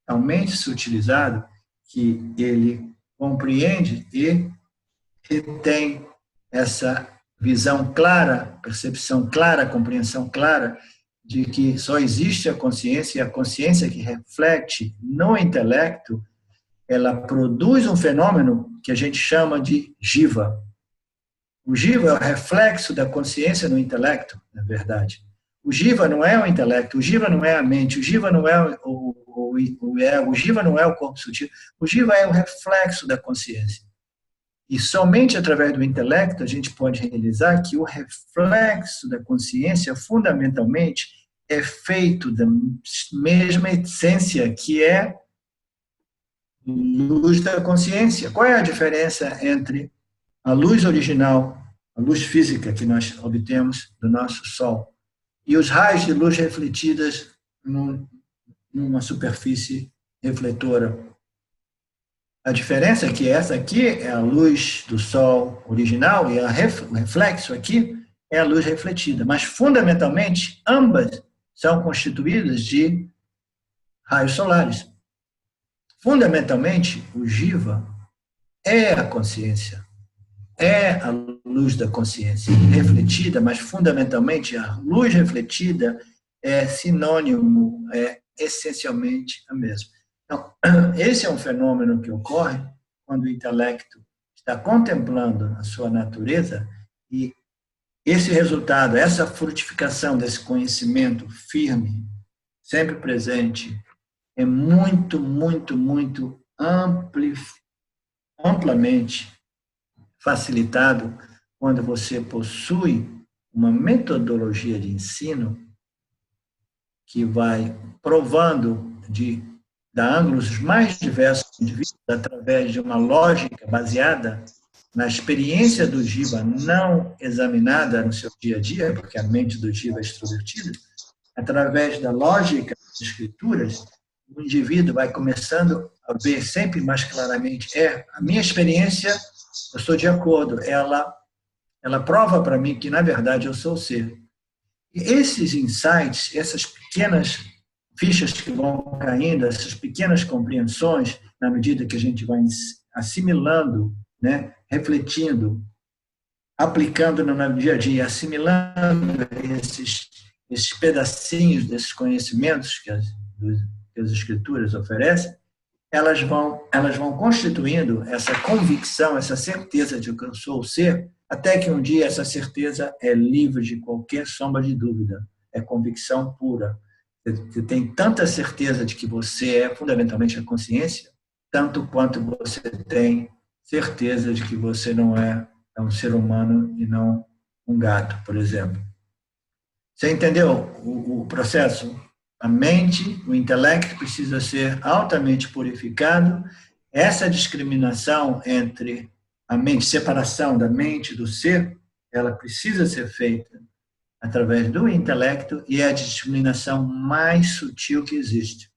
talmente sutilizado que ele compreende e tem essa visão clara, percepção clara, compreensão clara de que só existe a consciência, e a consciência que reflete no intelecto, ela produz um fenômeno que a gente chama de jiva. O jiva é o reflexo da consciência no intelecto, na verdade. O jiva não é o intelecto, o jiva não é a mente, o jiva não é o ego, o jiva não é o corpo sutil, o jiva é o reflexo da consciência. E somente através do intelecto a gente pode realizar que o reflexo da consciência, fundamentalmente, é feito da mesma essência que é luz da consciência. Qual é a diferença entre a luz original, a luz física que nós obtemos do nosso Sol, e os raios de luz refletidas numa superfície refletora? A diferença é que essa aqui é a luz do Sol original e o reflexo aqui é a luz refletida. Mas, fundamentalmente, ambas são constituídas de raios solares. Fundamentalmente, o Jiva é a consciência, é a luz da consciência refletida, mas, fundamentalmente, a luz refletida é sinônimo, é essencialmente a mesma. Então, esse é um fenômeno que ocorre quando o intelecto está contemplando a sua natureza, e esse resultado, essa frutificação desse conhecimento firme, sempre presente, é muito, muito, muito amplamente facilitado quando você possui uma metodologia de ensino que vai provando da ângulos mais diversos de vista, através de uma lógica baseada na experiência do Jiva não examinada no seu dia a dia, porque a mente do Jiva é extrovertida, através da lógica das escrituras, o indivíduo vai começando a ver sempre mais claramente, a minha experiência, eu estou de acordo, ela prova para mim que, na verdade, eu sou o ser. E esses insights, essas pequenas fichas que vão caindo, essas pequenas compreensões, na medida que a gente vai assimilando, né, refletindo, aplicando no dia a dia, assimilando esses pedacinhos desses conhecimentos que as escrituras oferecem, elas vão constituindo essa convicção, essa certeza de que eu sou o ser, até que um dia essa certeza é livre de qualquer sombra de dúvida, é convicção pura. Você tem tanta certeza de que você é fundamentalmente a consciência, tanto quanto você tem certeza de que você não é um ser humano e não um gato, por exemplo. Você entendeu o processo? A mente, o intelecto precisa ser altamente purificado. Essa discriminação entre a mente, separação da mente do ser, ela precisa ser feita através do intelecto, e é a discriminação mais sutil que existe.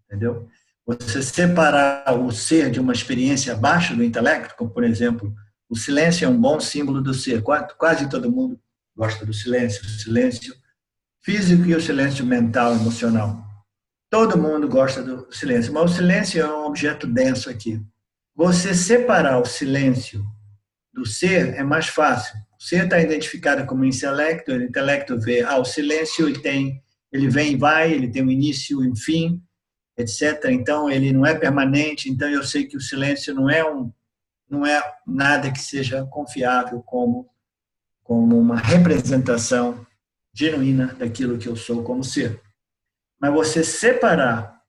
Entendeu? Você separar o ser de uma experiência abaixo do intelecto, como, por exemplo, O silêncio é um bom símbolo do ser. Quase todo mundo gosta do silêncio. O silêncio físico e o silêncio mental, emocional. Todo mundo gosta do silêncio, mas o silêncio é um objeto denso aqui. Você separar o silêncio do ser é mais fácil. O ser está identificado como intelecto, o intelecto vê, o silêncio ele vem e vai, ele tem um início e um fim, etc. Então, ele não é permanente, então eu sei que o silêncio não é nada que seja confiável como uma representação genuína daquilo que eu sou como ser. Mas você separar,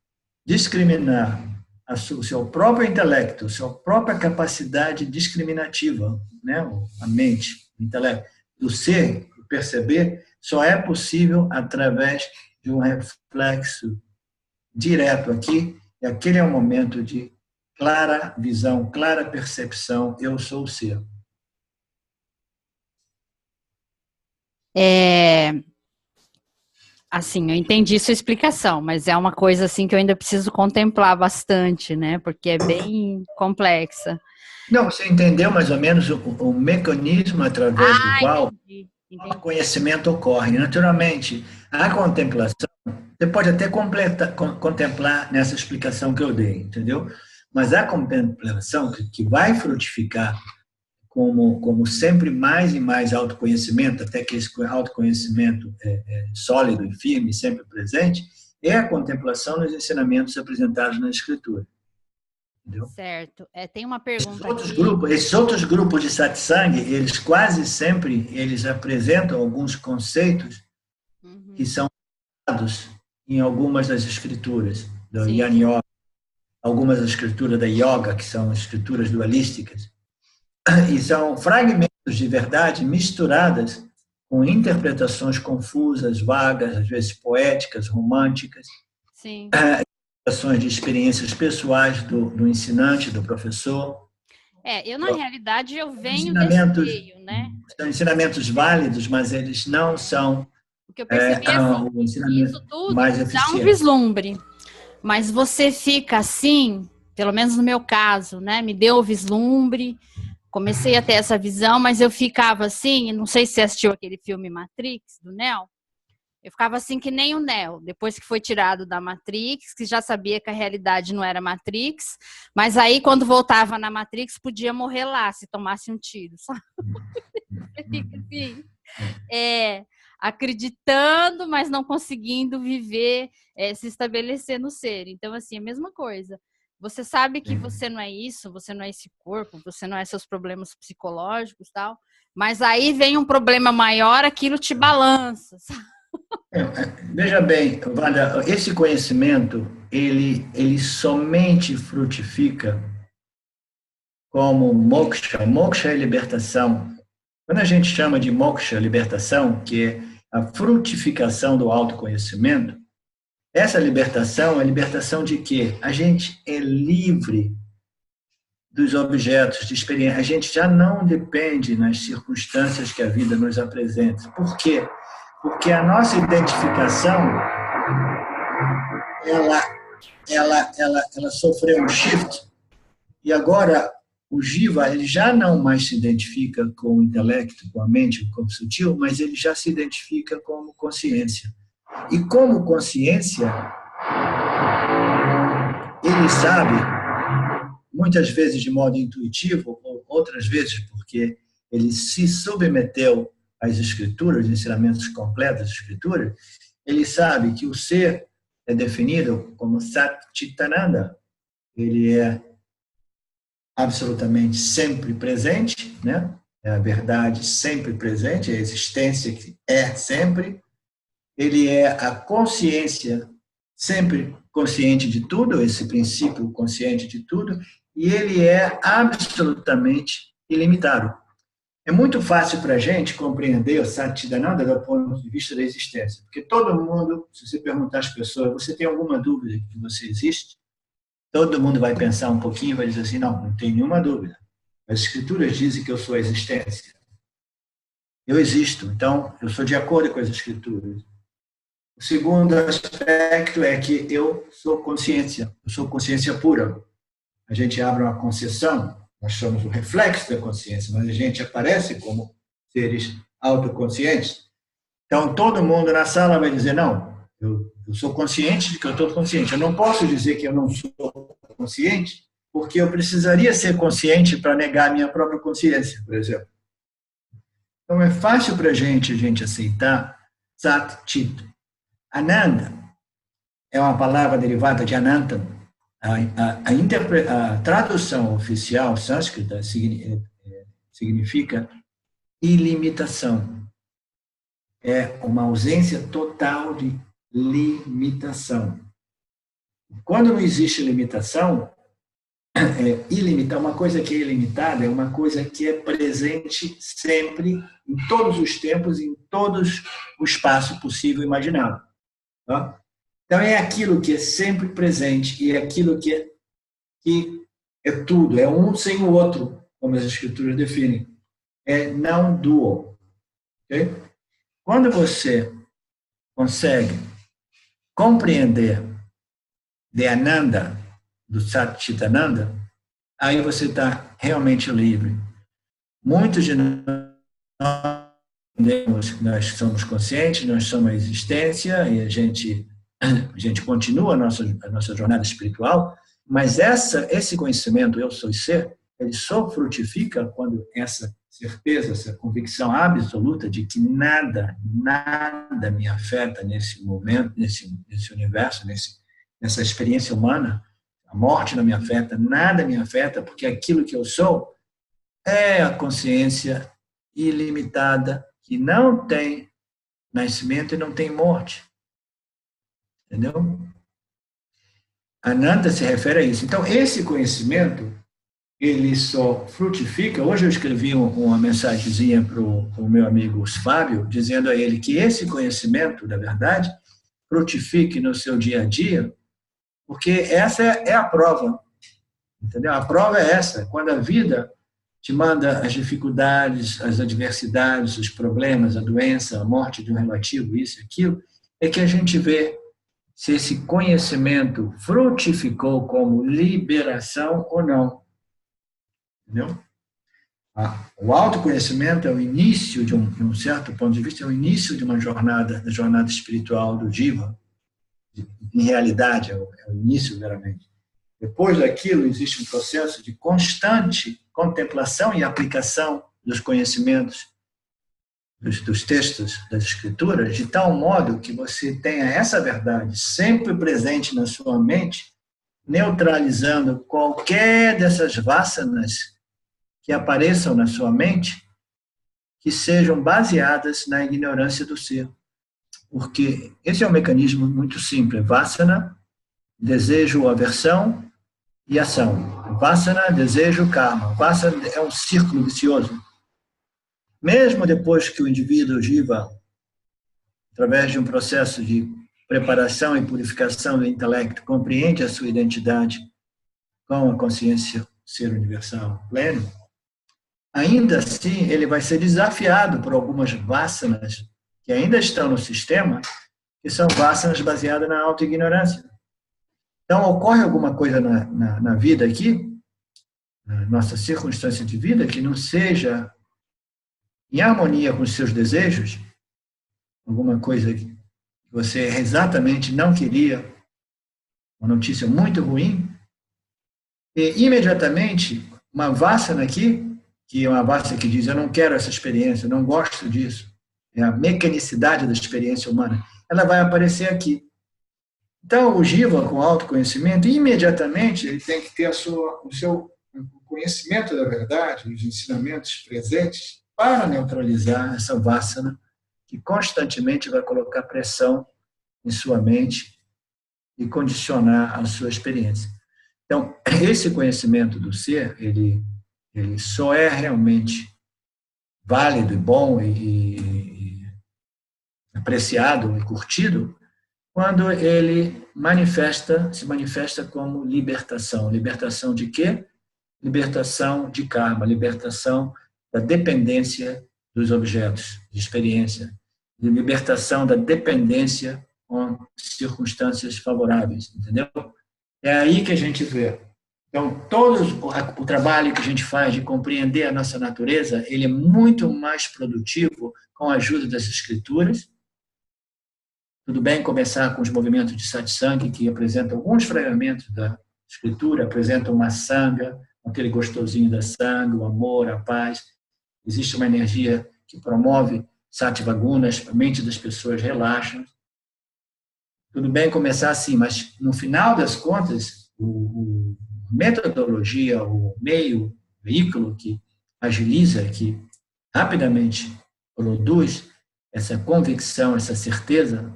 discriminar o seu próprio intelecto, a sua própria capacidade discriminativa, né? A mente, o intelecto, do ser, do perceber, só é possível através de um reflexo direto aqui, e aquele é um momento de clara visão, clara percepção, eu sou o ser. Assim, eu entendi sua explicação, mas é uma coisa assim que eu ainda preciso contemplar bastante, né? Porque é bem complexa. Não, você entendeu mais ou menos o mecanismo através do qual entendi. o conhecimento ocorre. Naturalmente, a contemplação, você pode até contemplar nessa explicação que eu dei, entendeu? Mas a contemplação que vai frutificar como sempre mais e mais autoconhecimento, até que esse autoconhecimento é sólido e firme, sempre presente, é a contemplação nos ensinamentos apresentados na Escritura. Entendeu? Certo. Tem uma pergunta esses outros grupos de satsang, eles quase sempre apresentam alguns conceitos que são dados em algumas das escrituras do Jnana Yoga, algumas das escrituras da Yoga, que são escrituras dualísticas, e são fragmentos de verdade misturadas com interpretações confusas, vagas, às vezes poéticas, românticas, interpretações de experiências pessoais do ensinante, do professor. Eu, na realidade, eu venho desse meio, né? São ensinamentos válidos, mas eles não são o que eu percebi o ensinamento isso tudo mais eficiente. Dá um vislumbre, mas você fica assim, pelo menos no meu caso, né? Me deu o vislumbre, comecei a ter essa visão, mas eu ficava assim, não sei se você assistiu aquele filme Matrix, do Neo, eu ficava assim que nem o Neo, depois que foi tirado da Matrix, que já sabia que a realidade não era Matrix, mas aí quando voltava na Matrix podia morrer lá, se tomasse um tiro, sabe? Você fica assim, acreditando, mas não conseguindo viver, se estabelecer no ser. Então, assim, a mesma coisa. Você sabe que você não é isso, você não é esse corpo, você não é seus problemas psicológicos e tal, mas aí vem um problema maior, aquilo te balança, sabe? Veja bem, Wanda, esse conhecimento, ele somente frutifica como moksha. Moksha é libertação. Quando a gente chama de moksha, libertação, que é a frutificação do autoconhecimento, essa libertação é a libertação de quê? A gente é livre dos objetos de experiência. A gente já não depende nas circunstâncias que a vida nos apresenta. Por quê? Porque a nossa identificação, ela sofreu um shift, e agora o Jiva, ele já não mais se identifica com o intelecto, com a mente, com o corpo sutil, mas ele já se identifica como consciência. E como consciência, ele sabe, muitas vezes de modo intuitivo, ou outras vezes porque ele se submeteu às escrituras, aos ensinamentos completos das escrituras, ele sabe que o ser é definido como Sat Chitananda. Ele é absolutamente sempre presente, né? É a verdade sempre presente, é a existência que é sempre. Ele é a consciência sempre consciente de tudo, esse princípio consciente de tudo, e ele é absolutamente ilimitado. É muito fácil para a gente compreender o Satchidananda do ponto de vista da existência, porque todo mundo, se você perguntar às pessoas, você tem alguma dúvida de que você existe? Todo mundo vai pensar um pouquinho e vai dizer assim, não tem nenhuma dúvida. As escrituras dizem que eu sou a existência. Eu existo, então eu sou de acordo com as escrituras. O segundo aspecto é que eu sou consciência pura. A gente abre uma concessão, nós somos o reflexo da consciência, mas a gente aparece como seres autoconscientes. Então, todo mundo na sala vai dizer, não, eu sou consciente de que eu estou consciente. Eu não posso dizer que eu não sou consciente, porque eu precisaria ser consciente para negar a minha própria consciência, por exemplo. Então, é fácil para a gente aceitar Sat Chit. Ananda é uma palavra derivada de Ananta. A tradução oficial sânscrita significa ilimitação. É uma ausência total de limitação. Quando não existe limitação, ilimitar, uma coisa que é ilimitada é uma coisa que é presente sempre, em todos os tempos, em todos o espaço possível e imaginável. Tá? Então, é aquilo que é sempre presente e é aquilo que é tudo, é um sem o outro, como as escrituras definem. É não dual. Okay? Quando você consegue compreender de Ananda, do Satchitananda, aí você está realmente livre. Muitos de nós somos conscientes, nós somos a existência e a gente continua a nossa jornada espiritual, mas esse conhecimento, eu sou ser, ele só frutifica quando essa certeza, essa convicção absoluta de que nada me afeta nesse momento, nesse universo, nessa experiência humana, a morte não me afeta, nada me afeta, porque aquilo que eu sou é a consciência ilimitada, que não tem nascimento e não tem morte. Entendeu? Ananda se refere a isso. Então, esse conhecimento, ele só frutifica. Hoje eu escrevi uma mensagenzinha para o meu amigo Fábio, dizendo a ele que esse conhecimento da verdade frutifique no seu dia a dia, porque essa é a prova. Entendeu? A prova é essa. Quando a vida te manda as dificuldades, as adversidades, os problemas, a doença, a morte de um relativo, isso e aquilo, é que a gente vê se esse conhecimento frutificou como liberação ou não. Entendeu? O autoconhecimento é o início, de um certo ponto de vista, é o início de uma jornada, da jornada espiritual do Jiva. Em realidade, é o início, veramente. Depois daquilo, existe um processo de constante contemplação e aplicação dos conhecimentos, dos textos, das escrituras, de tal modo que você tenha essa verdade sempre presente na sua mente, neutralizando qualquer dessas vássanas que apareçam na sua mente, que sejam baseadas na ignorância do ser. Porque esse é um mecanismo muito simples. Vassana, desejo, aversão e ação. Vassana, desejo, karma. Vassana é um círculo vicioso. Mesmo depois que o indivíduo jiva, através de um processo de preparação e purificação do intelecto, compreende a sua identidade com a consciência ser universal pleno, ainda assim ele vai ser desafiado por algumas vassanas que ainda estão no sistema, que são vassanas baseadas na autoignorância. Então, ocorre alguma coisa na vida aqui, na nossa circunstância de vida, que não seja em harmonia com os seus desejos, alguma coisa que você exatamente não queria, uma notícia muito ruim, e imediatamente uma vassana aqui, que é uma vassana que diz, eu não quero essa experiência, eu não gosto disso, é a mecanicidade da experiência humana, ela vai aparecer aqui. Então, o jiva, com autoconhecimento, imediatamente ele tem que ter o seu conhecimento da verdade, os ensinamentos presentes, para neutralizar essa vassana que constantemente vai colocar pressão em sua mente e condicionar a sua experiência. Então, esse conhecimento do ser, ele só é realmente válido e bom e apreciado e curtido quando ele se manifesta como libertação. Libertação de quê? Libertação de karma, libertação da dependência dos objetos de experiência, de libertação da dependência com circunstâncias favoráveis, entendeu? É aí que a gente vê. Então, todo o trabalho que a gente faz de compreender a nossa natureza, ele é muito mais produtivo com a ajuda das escrituras. Tudo bem começar com os movimentos de satsang, que apresentam alguns fragmentos da escritura, apresentam uma sanga, aquele gostosinho da sanga, o amor, a paz. Existe uma energia que promove sattva gunas, a mente das pessoas relaxa. Tudo bem começar assim, mas no final das contas, a metodologia, o meio, o veículo que agiliza, que rapidamente produz essa convicção, essa certeza,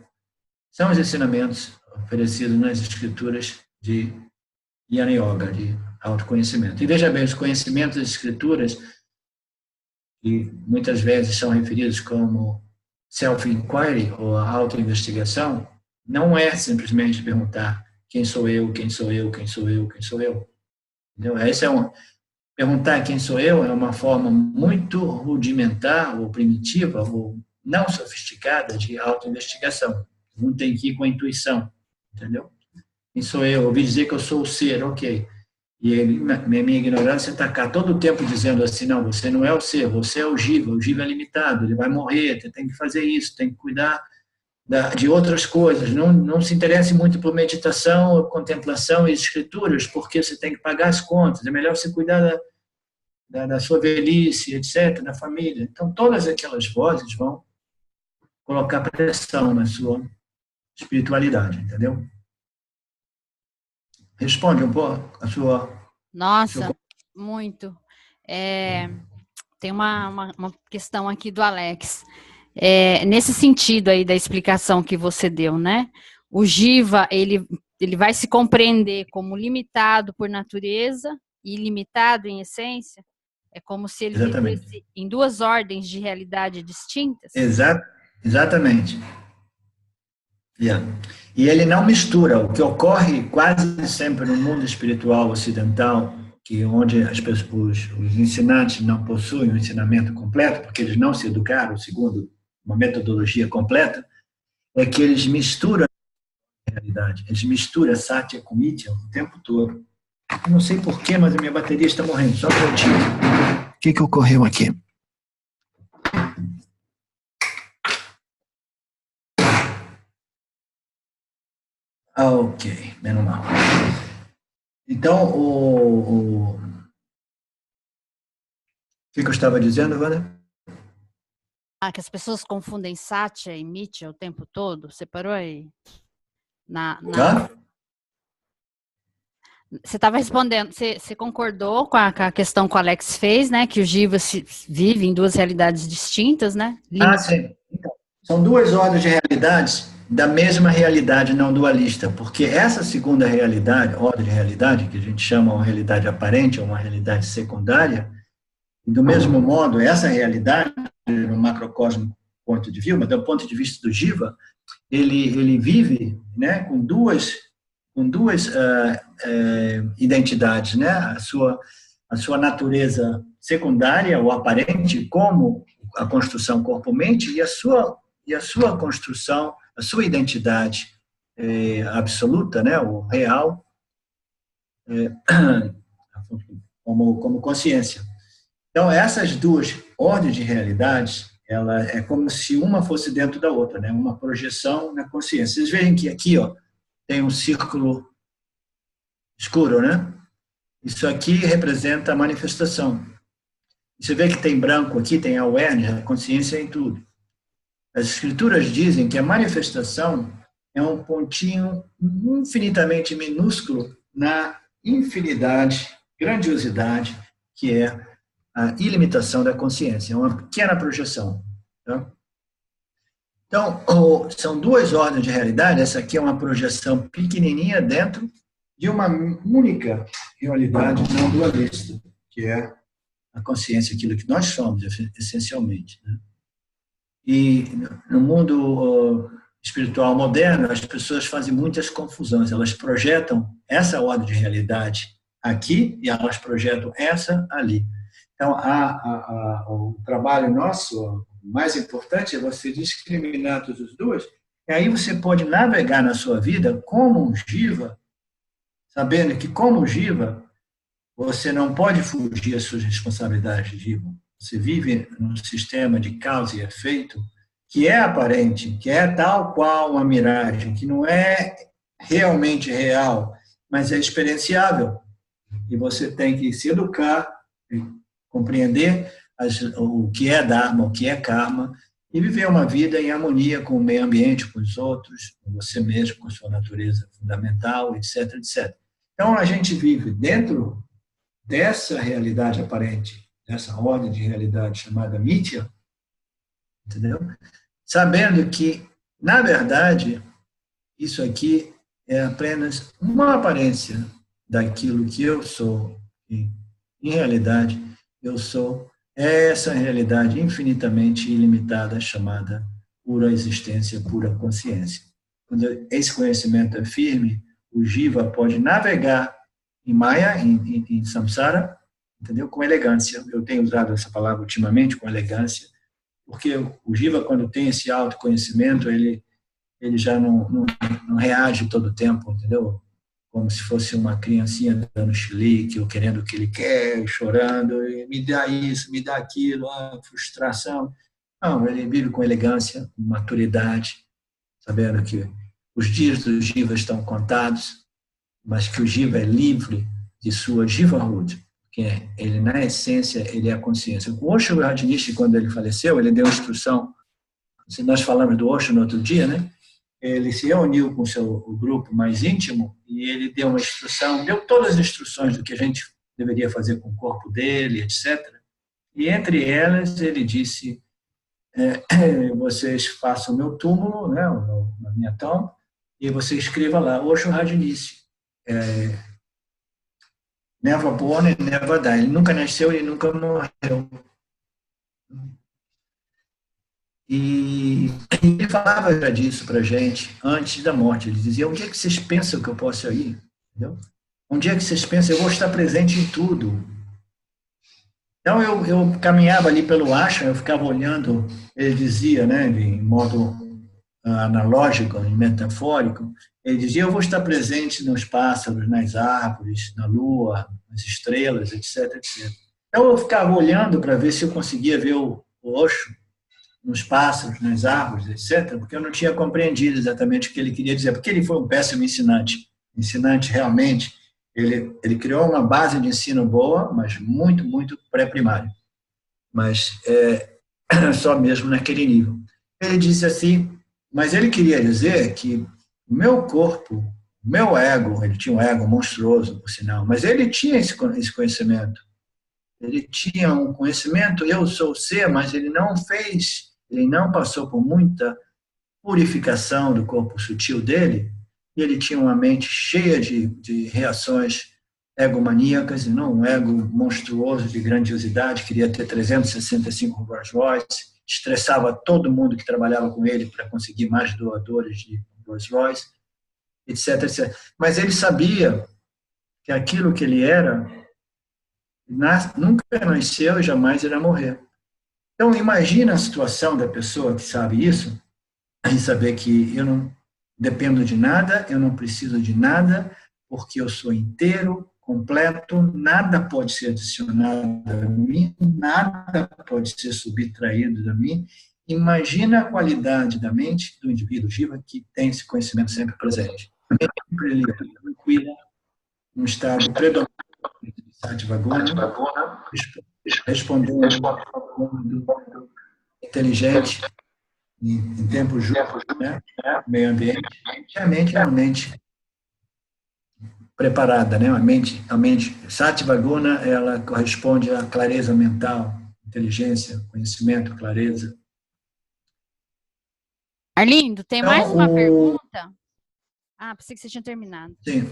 são os ensinamentos oferecidos nas escrituras de Jnana Yoga, de autoconhecimento. E veja bem, os conhecimentos das escrituras, que muitas vezes são referidos como self-inquiry, ou a autoinvestigação, não é simplesmente perguntar quem sou eu, quem sou eu, quem sou eu, quem sou eu. Entendeu? Perguntar quem sou eu é uma forma muito rudimentar, ou primitiva, ou não sofisticada de autoinvestigação. Um tem que ir com a intuição, entendeu? Quem sou eu? Ouvi dizer que eu sou o ser, ok. E minha ignorância está cá todo o tempo dizendo assim, não, você não é o ser, você é o jiva é limitado, ele vai morrer, você tem que fazer isso, tem que cuidar de outras coisas, não se interesse muito por meditação, contemplação e escrituras, porque você tem que pagar as contas, é melhor você cuidar da sua velhice, etc., da família. Então, todas aquelas vozes vão colocar pressão na sua espiritualidade, entendeu? Responde um pouco a sua... Nossa, muito. Tem uma questão aqui do Alex. Nesse sentido aí da explicação que você deu, né? O jiva, ele vai se compreender como limitado por natureza e ilimitado em essência? É como se ele vivesse em duas ordens de realidade distintas? Exatamente. Yeah. E ele não mistura. O que ocorre quase sempre no mundo espiritual ocidental, que onde os ensinantes não possuem o ensinamento completo, porque eles não se educaram segundo uma metodologia completa, é que eles misturam a realidade. Eles misturam Satya com Mitya o tempo todo. Eu não sei porquê, mas a minha bateria está morrendo. Só um minutinho. O que ocorreu aqui? Ok, menos mal. Então, o que eu estava dizendo, Wanda? Que as pessoas confundem Satya e Mitya o tempo todo. Você parou aí? Você estava respondendo, você concordou com a questão que o Alex fez, né? Que o Jiva vive em duas realidades distintas, né? Sim. Então, são duas ordens de realidades da mesma realidade não dualista, porque essa segunda realidade, ordem de realidade, que a gente chama uma realidade aparente ou uma realidade secundária, e do mesmo modo, essa realidade, no macrocosmo ponto de vista, mas do ponto de vista do Jiva, ele vive, né, com duas identidades, né? A sua natureza secundária ou aparente, como a construção corpo-mente, e a sua construção, a sua identidade absoluta, né? O real, como consciência. Então, essas duas ordens de realidades, ela é como se uma fosse dentro da outra, né? Uma projeção na consciência. Vocês veem que aqui, ó, tem um círculo escuro, né? Isso aqui representa a manifestação. Você vê que tem branco aqui, tem awareness, a consciência em tudo. As escrituras dizem que a manifestação é um pontinho infinitamente minúsculo na infinidade, grandiosidade, que é a ilimitação da consciência, é uma pequena projeção. Tá? Então, são duas ordens de realidade, essa aqui é uma projeção pequenininha dentro de uma única realidade não dualista, que é a consciência, aquilo que nós somos, essencialmente. Né? E no mundo espiritual moderno, as pessoas fazem muitas confusões, elas projetam essa ordem de realidade aqui e elas projetam essa ali. Então, o trabalho nosso, o mais importante é você discriminar todas as duas, e aí você pode navegar na sua vida como um jiva, sabendo que como jiva, Você não pode fugir às suas responsabilidades, Giba. Você vive num sistema de causa e efeito que é aparente, que é tal qual uma miragem, que não é realmente real, mas é experienciável. E você tem que se educar, compreender o que é Dharma, o que é Karma, e viver uma vida em harmonia com o meio ambiente, com os outros, com você mesmo, com a sua natureza fundamental, etc, etc. Então, a gente vive dentro dessa realidade aparente, dessa ordem de realidade chamada Mithya, entendeu? Sabendo que, na verdade, isso aqui é apenas uma aparência daquilo que eu sou. E, em realidade, eu sou essa realidade infinitamente ilimitada chamada pura existência, pura consciência. Quando esse conhecimento é firme, o Jiva pode navegar em Maya, em Samsara, entendeu? Com elegância. Eu tenho usado essa palavra ultimamente, com elegância, porque o Jiva, quando tem esse autoconhecimento, ele já não reage todo o tempo, entendeu? Como se fosse uma criancinha dando chilique, ou querendo o que ele quer, chorando, e me dá isso, me dá aquilo, frustração. Não, ele vive com elegância, com maturidade, sabendo que os dias do Jiva estão contados, mas que o Jiva é livre de sua Jiva-hood, que ele, na essência, ele é a consciência. O Osho Rajneesh, quando ele faleceu, ele deu instrução, se nós falamos do Osho no outro dia, né? Ele se reuniu com o grupo mais íntimo e ele deu uma instrução, deu todas as instruções do que a gente deveria fazer com o corpo dele, etc. E entre elas ele disse, vocês façam o meu túmulo, né, na minha tomba, e você escreva lá, Osho Rajneesh, never born and never die. Ele nunca nasceu, ele nunca morreu. E ele falava já disso para a gente antes da morte. Ele dizia, onde é que vocês pensam que eu posso ir? Entendeu? Onde é que vocês pensam? Eu vou estar presente em tudo. Então, eu caminhava ali pelo ashram, eu ficava olhando, ele dizia, né, em modo analógico, metafórico, ele dizia, eu vou estar presente nos pássaros, nas árvores, na lua, nas estrelas, etc, etc. Então, eu ficava olhando para ver se eu conseguia ver o Osho nos pássaros, nas árvores, etc., porque eu não tinha compreendido exatamente o que ele queria dizer, porque ele foi um péssimo ensinante. Ensinante, realmente, ele criou uma base de ensino boa, mas muito, muito pré-primário. Mas só mesmo naquele nível. Ele disse assim, mas ele queria dizer que o meu corpo, o meu ego, ele tinha um ego monstruoso, por sinal, mas ele tinha esse conhecimento. Ele tinha um conhecimento, eu sou o ser, mas ele não passou por muita purificação do corpo sutil dele, e ele tinha uma mente cheia de reações egomaníacas, e não um ego monstruoso de grandiosidade, queria ter 365 Rolls Royce, estressava todo mundo que trabalhava com ele para conseguir mais doadores de Rolls Royce, etc, etc. Mas ele sabia que aquilo que ele era nunca nasceu e jamais irá morrer. Então, imagina a situação da pessoa que sabe isso, e saber que eu não dependo de nada, eu não preciso de nada, porque eu sou inteiro, completo, nada pode ser adicionado a mim, nada pode ser subtraído de mim. Imagina a qualidade da mente do indivíduo Jiva que tem esse conhecimento sempre presente. Sempre livre, tranquila, num estado predominante de Sattva Guna, respondendo inteligente, em tempo justo, né? Meio ambiente, realmente é uma mente preparada, né? A mente Sattva Guna, ela corresponde à clareza mental, inteligência, conhecimento, clareza. Arlindo, tem mais uma pergunta? Pensei que você tinha terminado. Sim.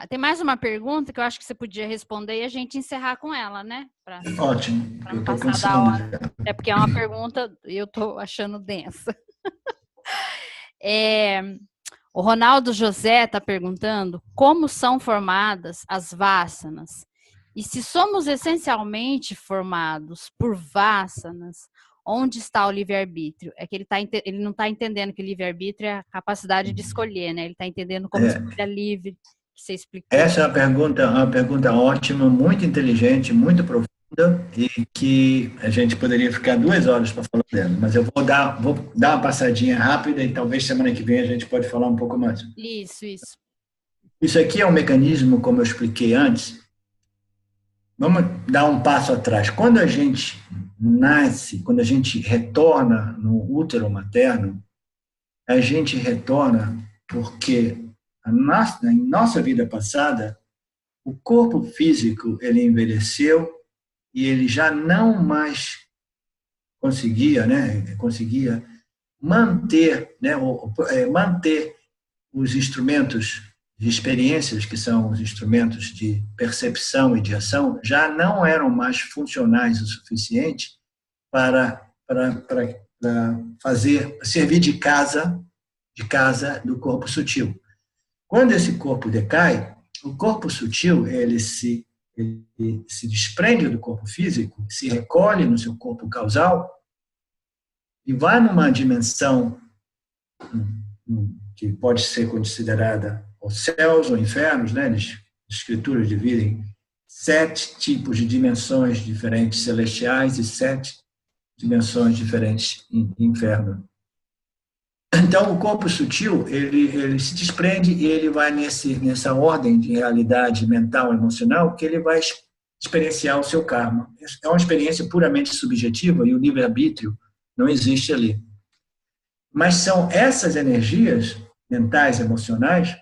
Tem mais uma pergunta que eu acho que você podia responder e a gente encerrar com ela, né? Ótimo. Para não passar da hora. É porque é uma pergunta eu estou achando densa. O Ronaldo José está perguntando como são formadas as vasanas. E se somos essencialmente formados por vasanas, onde está o livre-arbítrio? É que ele não está entendendo que o livre-arbítrio é a capacidade de escolher, né? Ele está entendendo como escolha livre, que você explicou? Essa é uma pergunta ótima, muito inteligente, muito profunda, e que a gente poderia ficar 2 horas para falar dela, mas eu vou dar uma passadinha rápida e talvez semana que vem a gente pode falar um pouco mais. Isso, isso. Isso aqui é um mecanismo, como eu expliquei antes. Vamos dar um passo atrás. Quando a gente nasce, quando a gente retorna no útero materno, a gente retorna porque em nossa vida passada, o corpo físico ele envelheceu e ele já não mais conseguia manter, manter os instrumentos de experiências, que são os instrumentos de percepção e de ação, já não eram mais funcionais o suficiente para servir de casa do corpo sutil. Quando esse corpo decai, o corpo sutil ele se desprende do corpo físico, se recolhe no seu corpo causal e vai numa dimensão que pode ser considerada os céus ou infernos, né? As escrituras dividem 7 tipos de dimensões diferentes celestiais e 7 dimensões diferentes em inferno. Então, o corpo sutil, ele se desprende e ele vai nessa ordem de realidade mental e emocional que ele vai experienciar o seu karma. É uma experiência puramente subjetiva e o livre-arbítrio não existe ali. Mas são essas energias mentais, emocionais,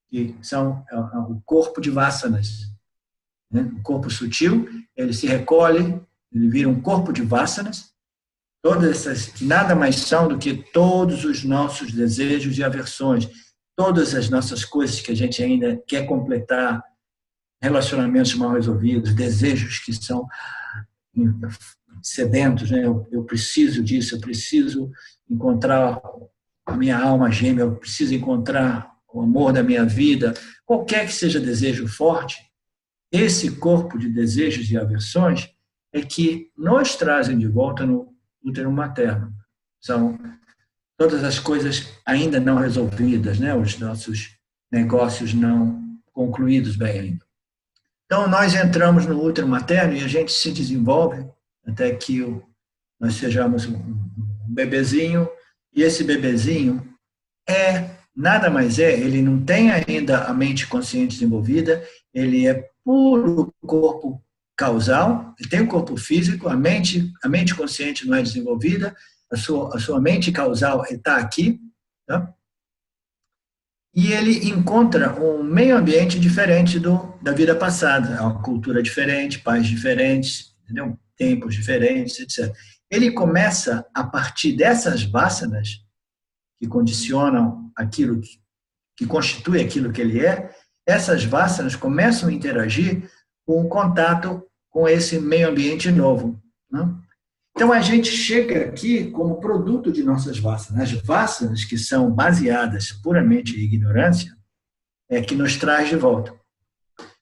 que são o corpo de vasanas. Né? O corpo sutil, ele se recolhe, ele vira um corpo de vasanas. Todas essas, que nada mais são do que todos os nossos desejos e aversões, todas as nossas coisas que a gente ainda quer completar, relacionamentos mal resolvidos, desejos que são sedentos, né? Eu preciso disso, eu preciso encontrar a minha alma gêmea, eu preciso encontrar o amor da minha vida, qualquer que seja desejo forte, esse corpo de desejos e aversões é que nos trazem de volta no útero materno. São todas as coisas ainda não resolvidas, né? Os nossos negócios não concluídos bem ainda. Então, nós entramos no útero materno e a gente se desenvolve até que nós sejamos um bebezinho, e esse bebezinho nada mais ele não tem ainda a mente consciente desenvolvida, ele é puro corpo causal, ele tem o corpo físico, a mente consciente não é desenvolvida, a sua mente causal está aqui, tá? E ele encontra um meio ambiente diferente da vida passada, uma cultura diferente, pais diferentes, entendeu? Tempos diferentes, etc. Ele começa, a partir dessas vasanas, que condicionam aquilo, que constitui aquilo que ele essas vasanas começam a interagir com o contato com esse meio ambiente novo. Né? Então, a gente chega aqui como produto de nossas vasanas. As vasanas que são baseadas puramente em ignorância é que nos traz de volta.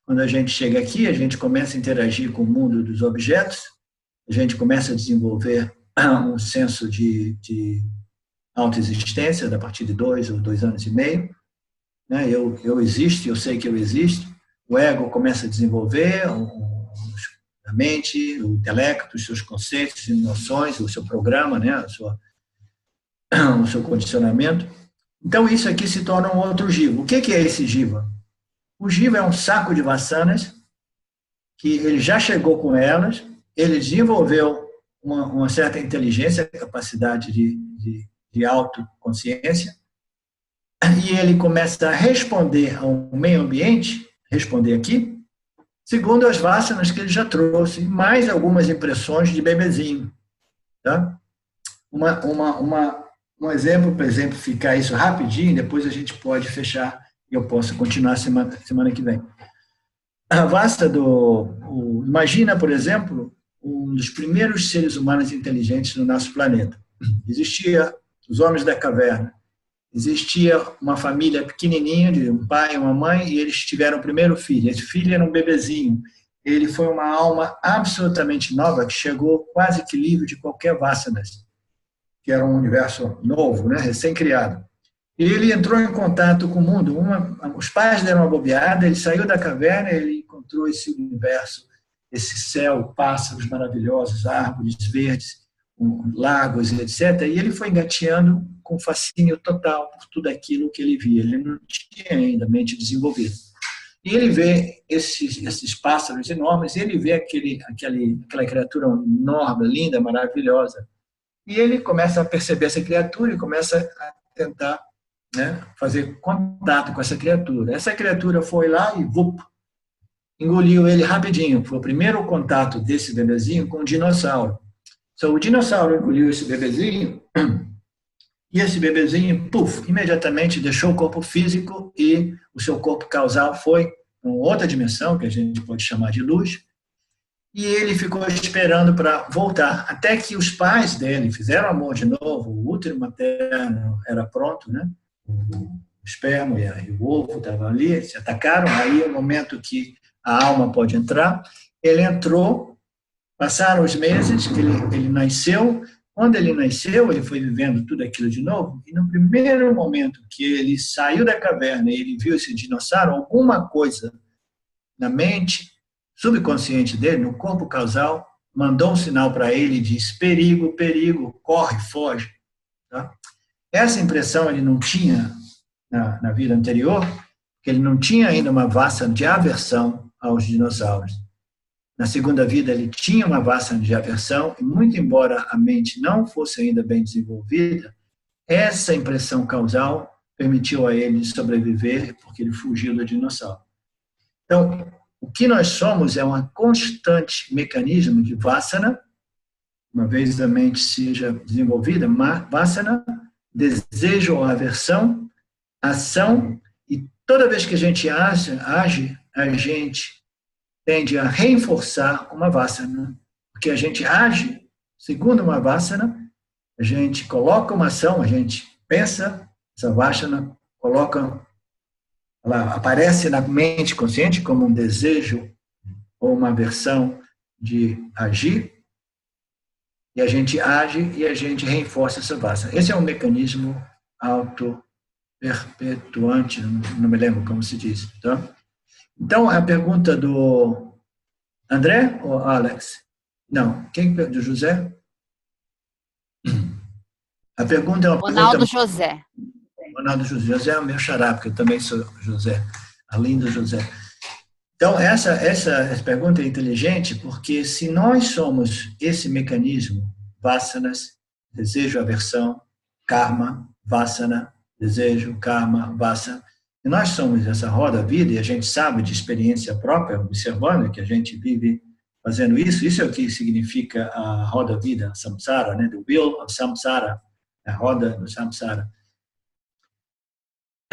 Quando a gente chega aqui, a gente começa a interagir com o mundo dos objetos, a gente começa a desenvolver um senso de autoexistência a partir de 2 ou 2 anos e meio. Né? Eu existo, eu sei que eu existo. O ego começa a desenvolver a mente, o intelecto, os seus conceitos e noções, o seu programa, né? O seu condicionamento. Então, isso aqui se torna um outro jiva. O que é esse jiva? O jiva é um saco de vasanas que ele já chegou com elas, ele desenvolveu uma certa inteligência, capacidade de autoconsciência, e ele começa a responder ao meio ambiente, responder aqui, segundo as vasanas que ele já trouxe, mais algumas impressões de bebezinho. Tá? Um exemplo para exemplificar isso rapidinho, depois a gente pode fechar e eu posso continuar semana que vem. A vasta imagina, por exemplo, um dos primeiros seres humanos inteligentes no nosso planeta. Existia os homens da caverna. Existia uma família pequenininha, de um pai e uma mãe, e eles tiveram o primeiro filho. Esse filho era um bebezinho. Ele foi uma alma absolutamente nova, que chegou quase que livre de qualquer vasanas, que era um universo novo, né, recém-criado. E ele entrou em contato com o mundo. Os pais deram uma bobeada, ele saiu da caverna, ele encontrou esse universo, esse céu, pássaros maravilhosos, árvores verdes, lagos, etc. E ele foi engateando com fascínio total por tudo aquilo que ele via. Ele não tinha ainda mente desenvolvida. E ele vê esses pássaros enormes, ele vê aquela criatura enorme, linda, maravilhosa. E ele começa a perceber essa criatura e começa a tentar, né, fazer contato com essa criatura. Essa criatura foi lá e engoliu ele rapidinho. Foi o primeiro contato desse bebezinho com o dinossauro. Então, o dinossauro engoliu esse bebezinho e esse bebezinho, imediatamente deixou o corpo físico e o seu corpo causal foi para outra dimensão, que a gente pode chamar de luz, e ele ficou esperando para voltar, até que os pais dele fizeram amor de novo, o útero materno era pronto, né? O esperma e o ovo estavam ali, se atacaram, aí é o momento que a alma pode entrar. Ele entrou, passaram os meses que ele nasceu. Quando ele nasceu, ele foi vivendo tudo aquilo de novo, e no primeiro momento que ele saiu da caverna e ele viu esse dinossauro, alguma coisa na mente subconsciente dele, no corpo causal, mandou um sinal para ele e disse: perigo, perigo, corre, foge. Tá? Essa impressão ele não tinha na vida anterior, porque ele não tinha ainda uma vássana de aversão aos dinossauros. Na segunda vida, ele tinha uma vássana de aversão, e muito embora a mente não fosse ainda bem desenvolvida, essa impressão causal permitiu a ele sobreviver, porque ele fugiu do dinossauro. Então, o que nós somos é um constante mecanismo de vássana, uma vez a mente seja desenvolvida, vássana, desejo ou aversão, ação, e toda vez que a gente age, a gente tende a reforçar uma vássana, porque a gente age segundo uma vássana, a gente coloca uma ação, a gente pensa, essa vássana ela aparece na mente consciente como um desejo ou uma aversão de agir, e a gente age e a gente reforça essa vássana. Esse é um mecanismo auto-perpetuante, não me lembro como se diz, tá? Então, a pergunta do André ou Alex? Não, quem? Do José? A pergunta é uma Ronaldo pergunta... José. Ronaldo José. José é o meu xará, porque eu também sou José. Lindo José. Então, essa pergunta é inteligente, porque se nós somos esse mecanismo, vássanas, desejo, aversão, karma, vássana, desejo, karma, vássana, e nós somos essa roda-vida, e a gente sabe de experiência própria, observando que a gente vive fazendo isso, isso é o que significa a roda-vida, samsara, né? The wheel of samsara, a roda do samsara.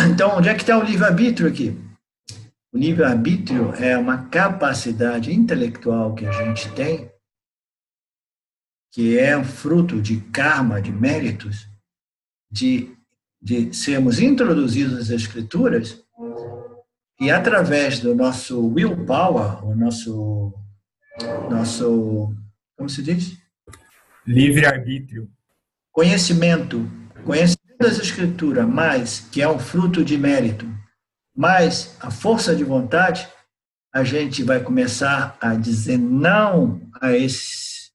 Então, onde é que está o livre-arbítrio aqui? O livre-arbítrio é uma capacidade intelectual que a gente tem, que é um fruto de karma, de méritos, de sermos introduzidos nas escrituras, e através do nosso willpower, o nosso como se diz? Livre-arbítrio. Conhecimento das escrituras, mas que é um fruto de mérito, mas a força de vontade, a gente vai começar a dizer não a esse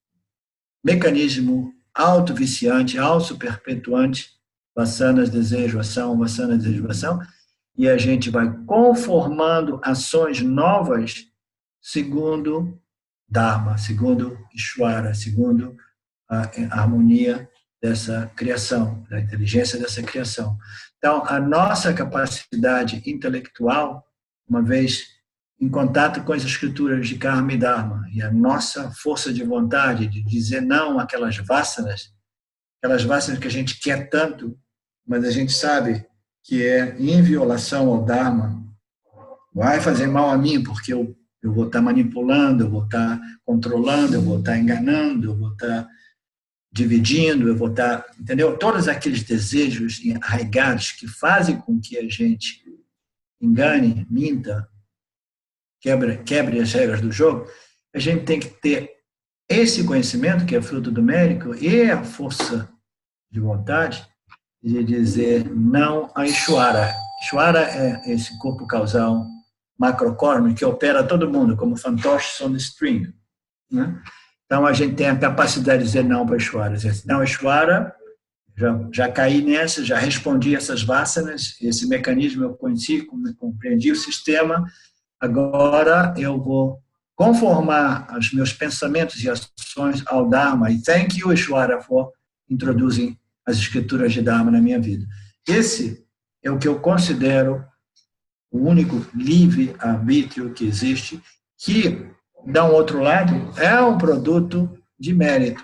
mecanismo auto-viciante, auto-perpetuante, vassanas, desejo, ação, vassana, desejo, ação, e a gente vai conformando ações novas segundo Dharma, segundo Ishvara, segundo a harmonia dessa criação, da inteligência dessa criação. Então, a nossa capacidade intelectual, uma vez em contato com as escrituras de Karma e Dharma, e a nossa força de vontade de dizer não àquelas vassanas que a gente quer tanto, mas a gente sabe que é em violação ao Dharma, vai fazer mal a mim, porque eu vou estar manipulando, eu vou estar controlando, eu vou estar enganando, eu vou estar dividindo, eu vou estar, entendeu? Todos aqueles desejos arraigados que fazem com que a gente engane, minta, quebre as regras do jogo, a gente tem que ter esse conhecimento, que é fruto do mérito, e a força de vontade, de dizer não a Ishvara. Ishvara é esse corpo causal macrocosmo que opera todo mundo, como fantoches on the string, né? Então, a gente tem a capacidade de dizer não para Ishvara. Não, Ishvara, já caí nessa, já respondi essas vasanas, esse mecanismo eu conheci, compreendi o sistema, agora eu vou conformar os meus pensamentos e ações ao Dharma. E thank you, Ishvara, for introduzing as escrituras de Dharma na minha vida. Esse é o que eu considero o único livre-arbítrio que existe, que, de um outro lado, é um produto de mérito.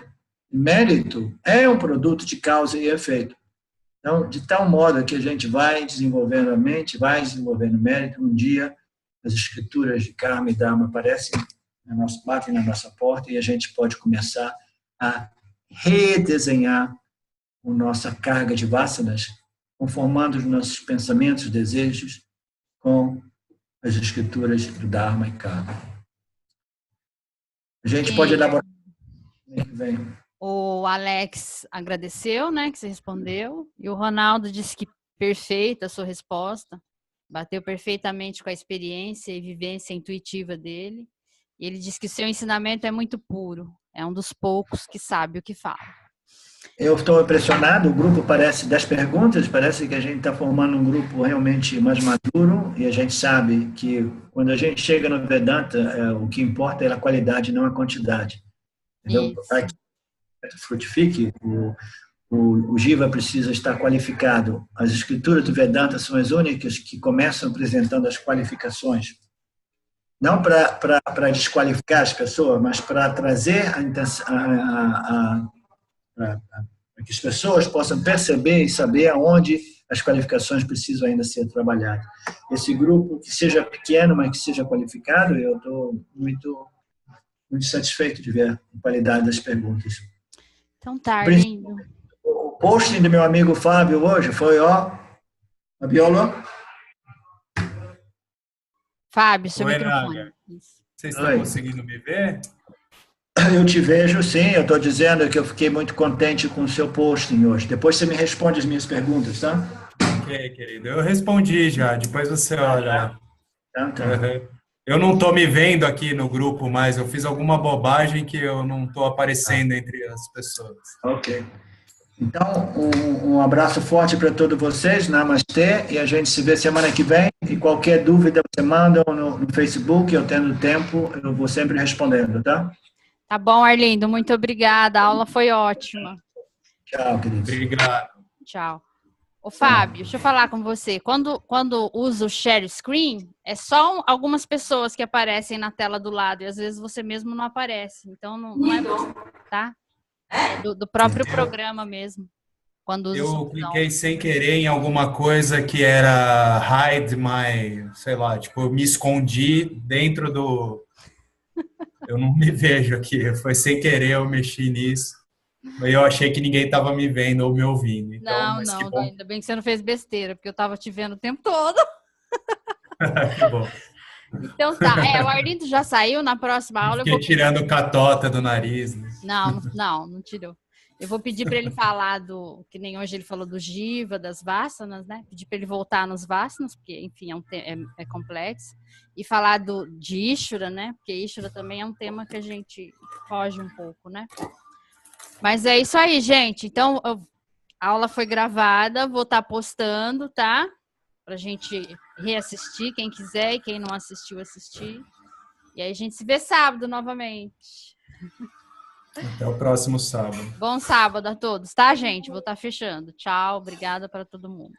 Mérito é um produto de causa e efeito. Então, de tal modo que a gente vai desenvolvendo a mente, vai desenvolvendo mérito, um dia as escrituras de Karma e Dharma aparecem, batem na nossa porta e a gente pode começar a redesenhar a nossa carga de vasanas, conformando os nossos pensamentos, desejos, com as escrituras do Dharma e Karma. A gente pode elaborar. O Alex agradeceu, né, que você respondeu, e o Ronaldo disse que perfeita a sua resposta, bateu perfeitamente com a experiência e vivência intuitiva dele, e ele disse que o seu ensinamento é muito puro, é um dos poucos que sabe o que fala. Eu estou impressionado, o grupo parece, das perguntas, parece que a gente está formando um grupo realmente mais maduro, e a gente sabe que quando a gente chega no Vedanta, o que importa é a qualidade, não a quantidade. Para que frutifique, o Jiva precisa estar qualificado. As escrituras do Vedanta são as únicas que começam apresentando as qualificações. Não para desqualificar as pessoas, mas para trazer para que as pessoas possam perceber e saber aonde as qualificações precisam ainda ser trabalhadas. Esse grupo, que seja pequeno, mas que seja qualificado, eu estou muito satisfeito de ver a qualidade das perguntas. Então tá, lindo. O posting do meu amigo Fábio hoje foi, Fabiola. Fábio, seu microfone. Vocês estão conseguindo me ver? Eu te vejo, sim. Eu estou dizendo que eu fiquei muito contente com o seu posting hoje. Depois você me responde as minhas perguntas, tá? Ok, querido. Eu respondi já. Depois você olha. Tá. Uhum. Eu não estou me vendo aqui no grupo, mas eu fiz alguma bobagem que eu não estou aparecendo entre as pessoas. Ok. Então, um abraço forte para todos vocês. Namastê. E a gente se vê semana que vem. E qualquer dúvida você manda no Facebook. Eu tendo tempo, eu vou sempre respondendo, tá? Tá bom, Arlindo. Muito obrigada. A aula foi ótima. Tchau, querido. Obrigado. Tchau. Ô, Fábio, deixa eu falar com você. Quando usa o share screen, é só algumas pessoas que aparecem na tela do lado e às vezes você mesmo não aparece. Então, não é você, tá? É do próprio programa mesmo. Quando usa eu cliquei sem querer em alguma coisa que era hide my, sei lá, tipo, eu me escondi dentro do... Eu não me vejo aqui, foi sem querer, eu mexi nisso. Eu achei que ninguém estava me vendo ou me ouvindo. Então, não, ainda bem que você não fez besteira, porque eu estava te vendo o tempo todo. Que bom. Então tá, o Arlindo já saiu, na próxima aula Fiquei tirando catota do nariz. Né? Não tirou. Eu vou pedir para ele falar que nem hoje ele falou do Jiva, das Vasanas, né? Pedir para ele voltar nos Vasanas, porque, enfim, é complexo. E falar de Ishvara, né? Porque Ishvara também é um tema que a gente foge um pouco, né? Mas é isso aí, gente. Então, a aula foi gravada, vou estar postando, tá? Pra gente reassistir, quem quiser, e quem não assistiu, assistir. E aí a gente se vê sábado novamente. Até o próximo sábado. Bom sábado a todos, tá, gente? Vou estar fechando. Tchau, obrigada para todo mundo.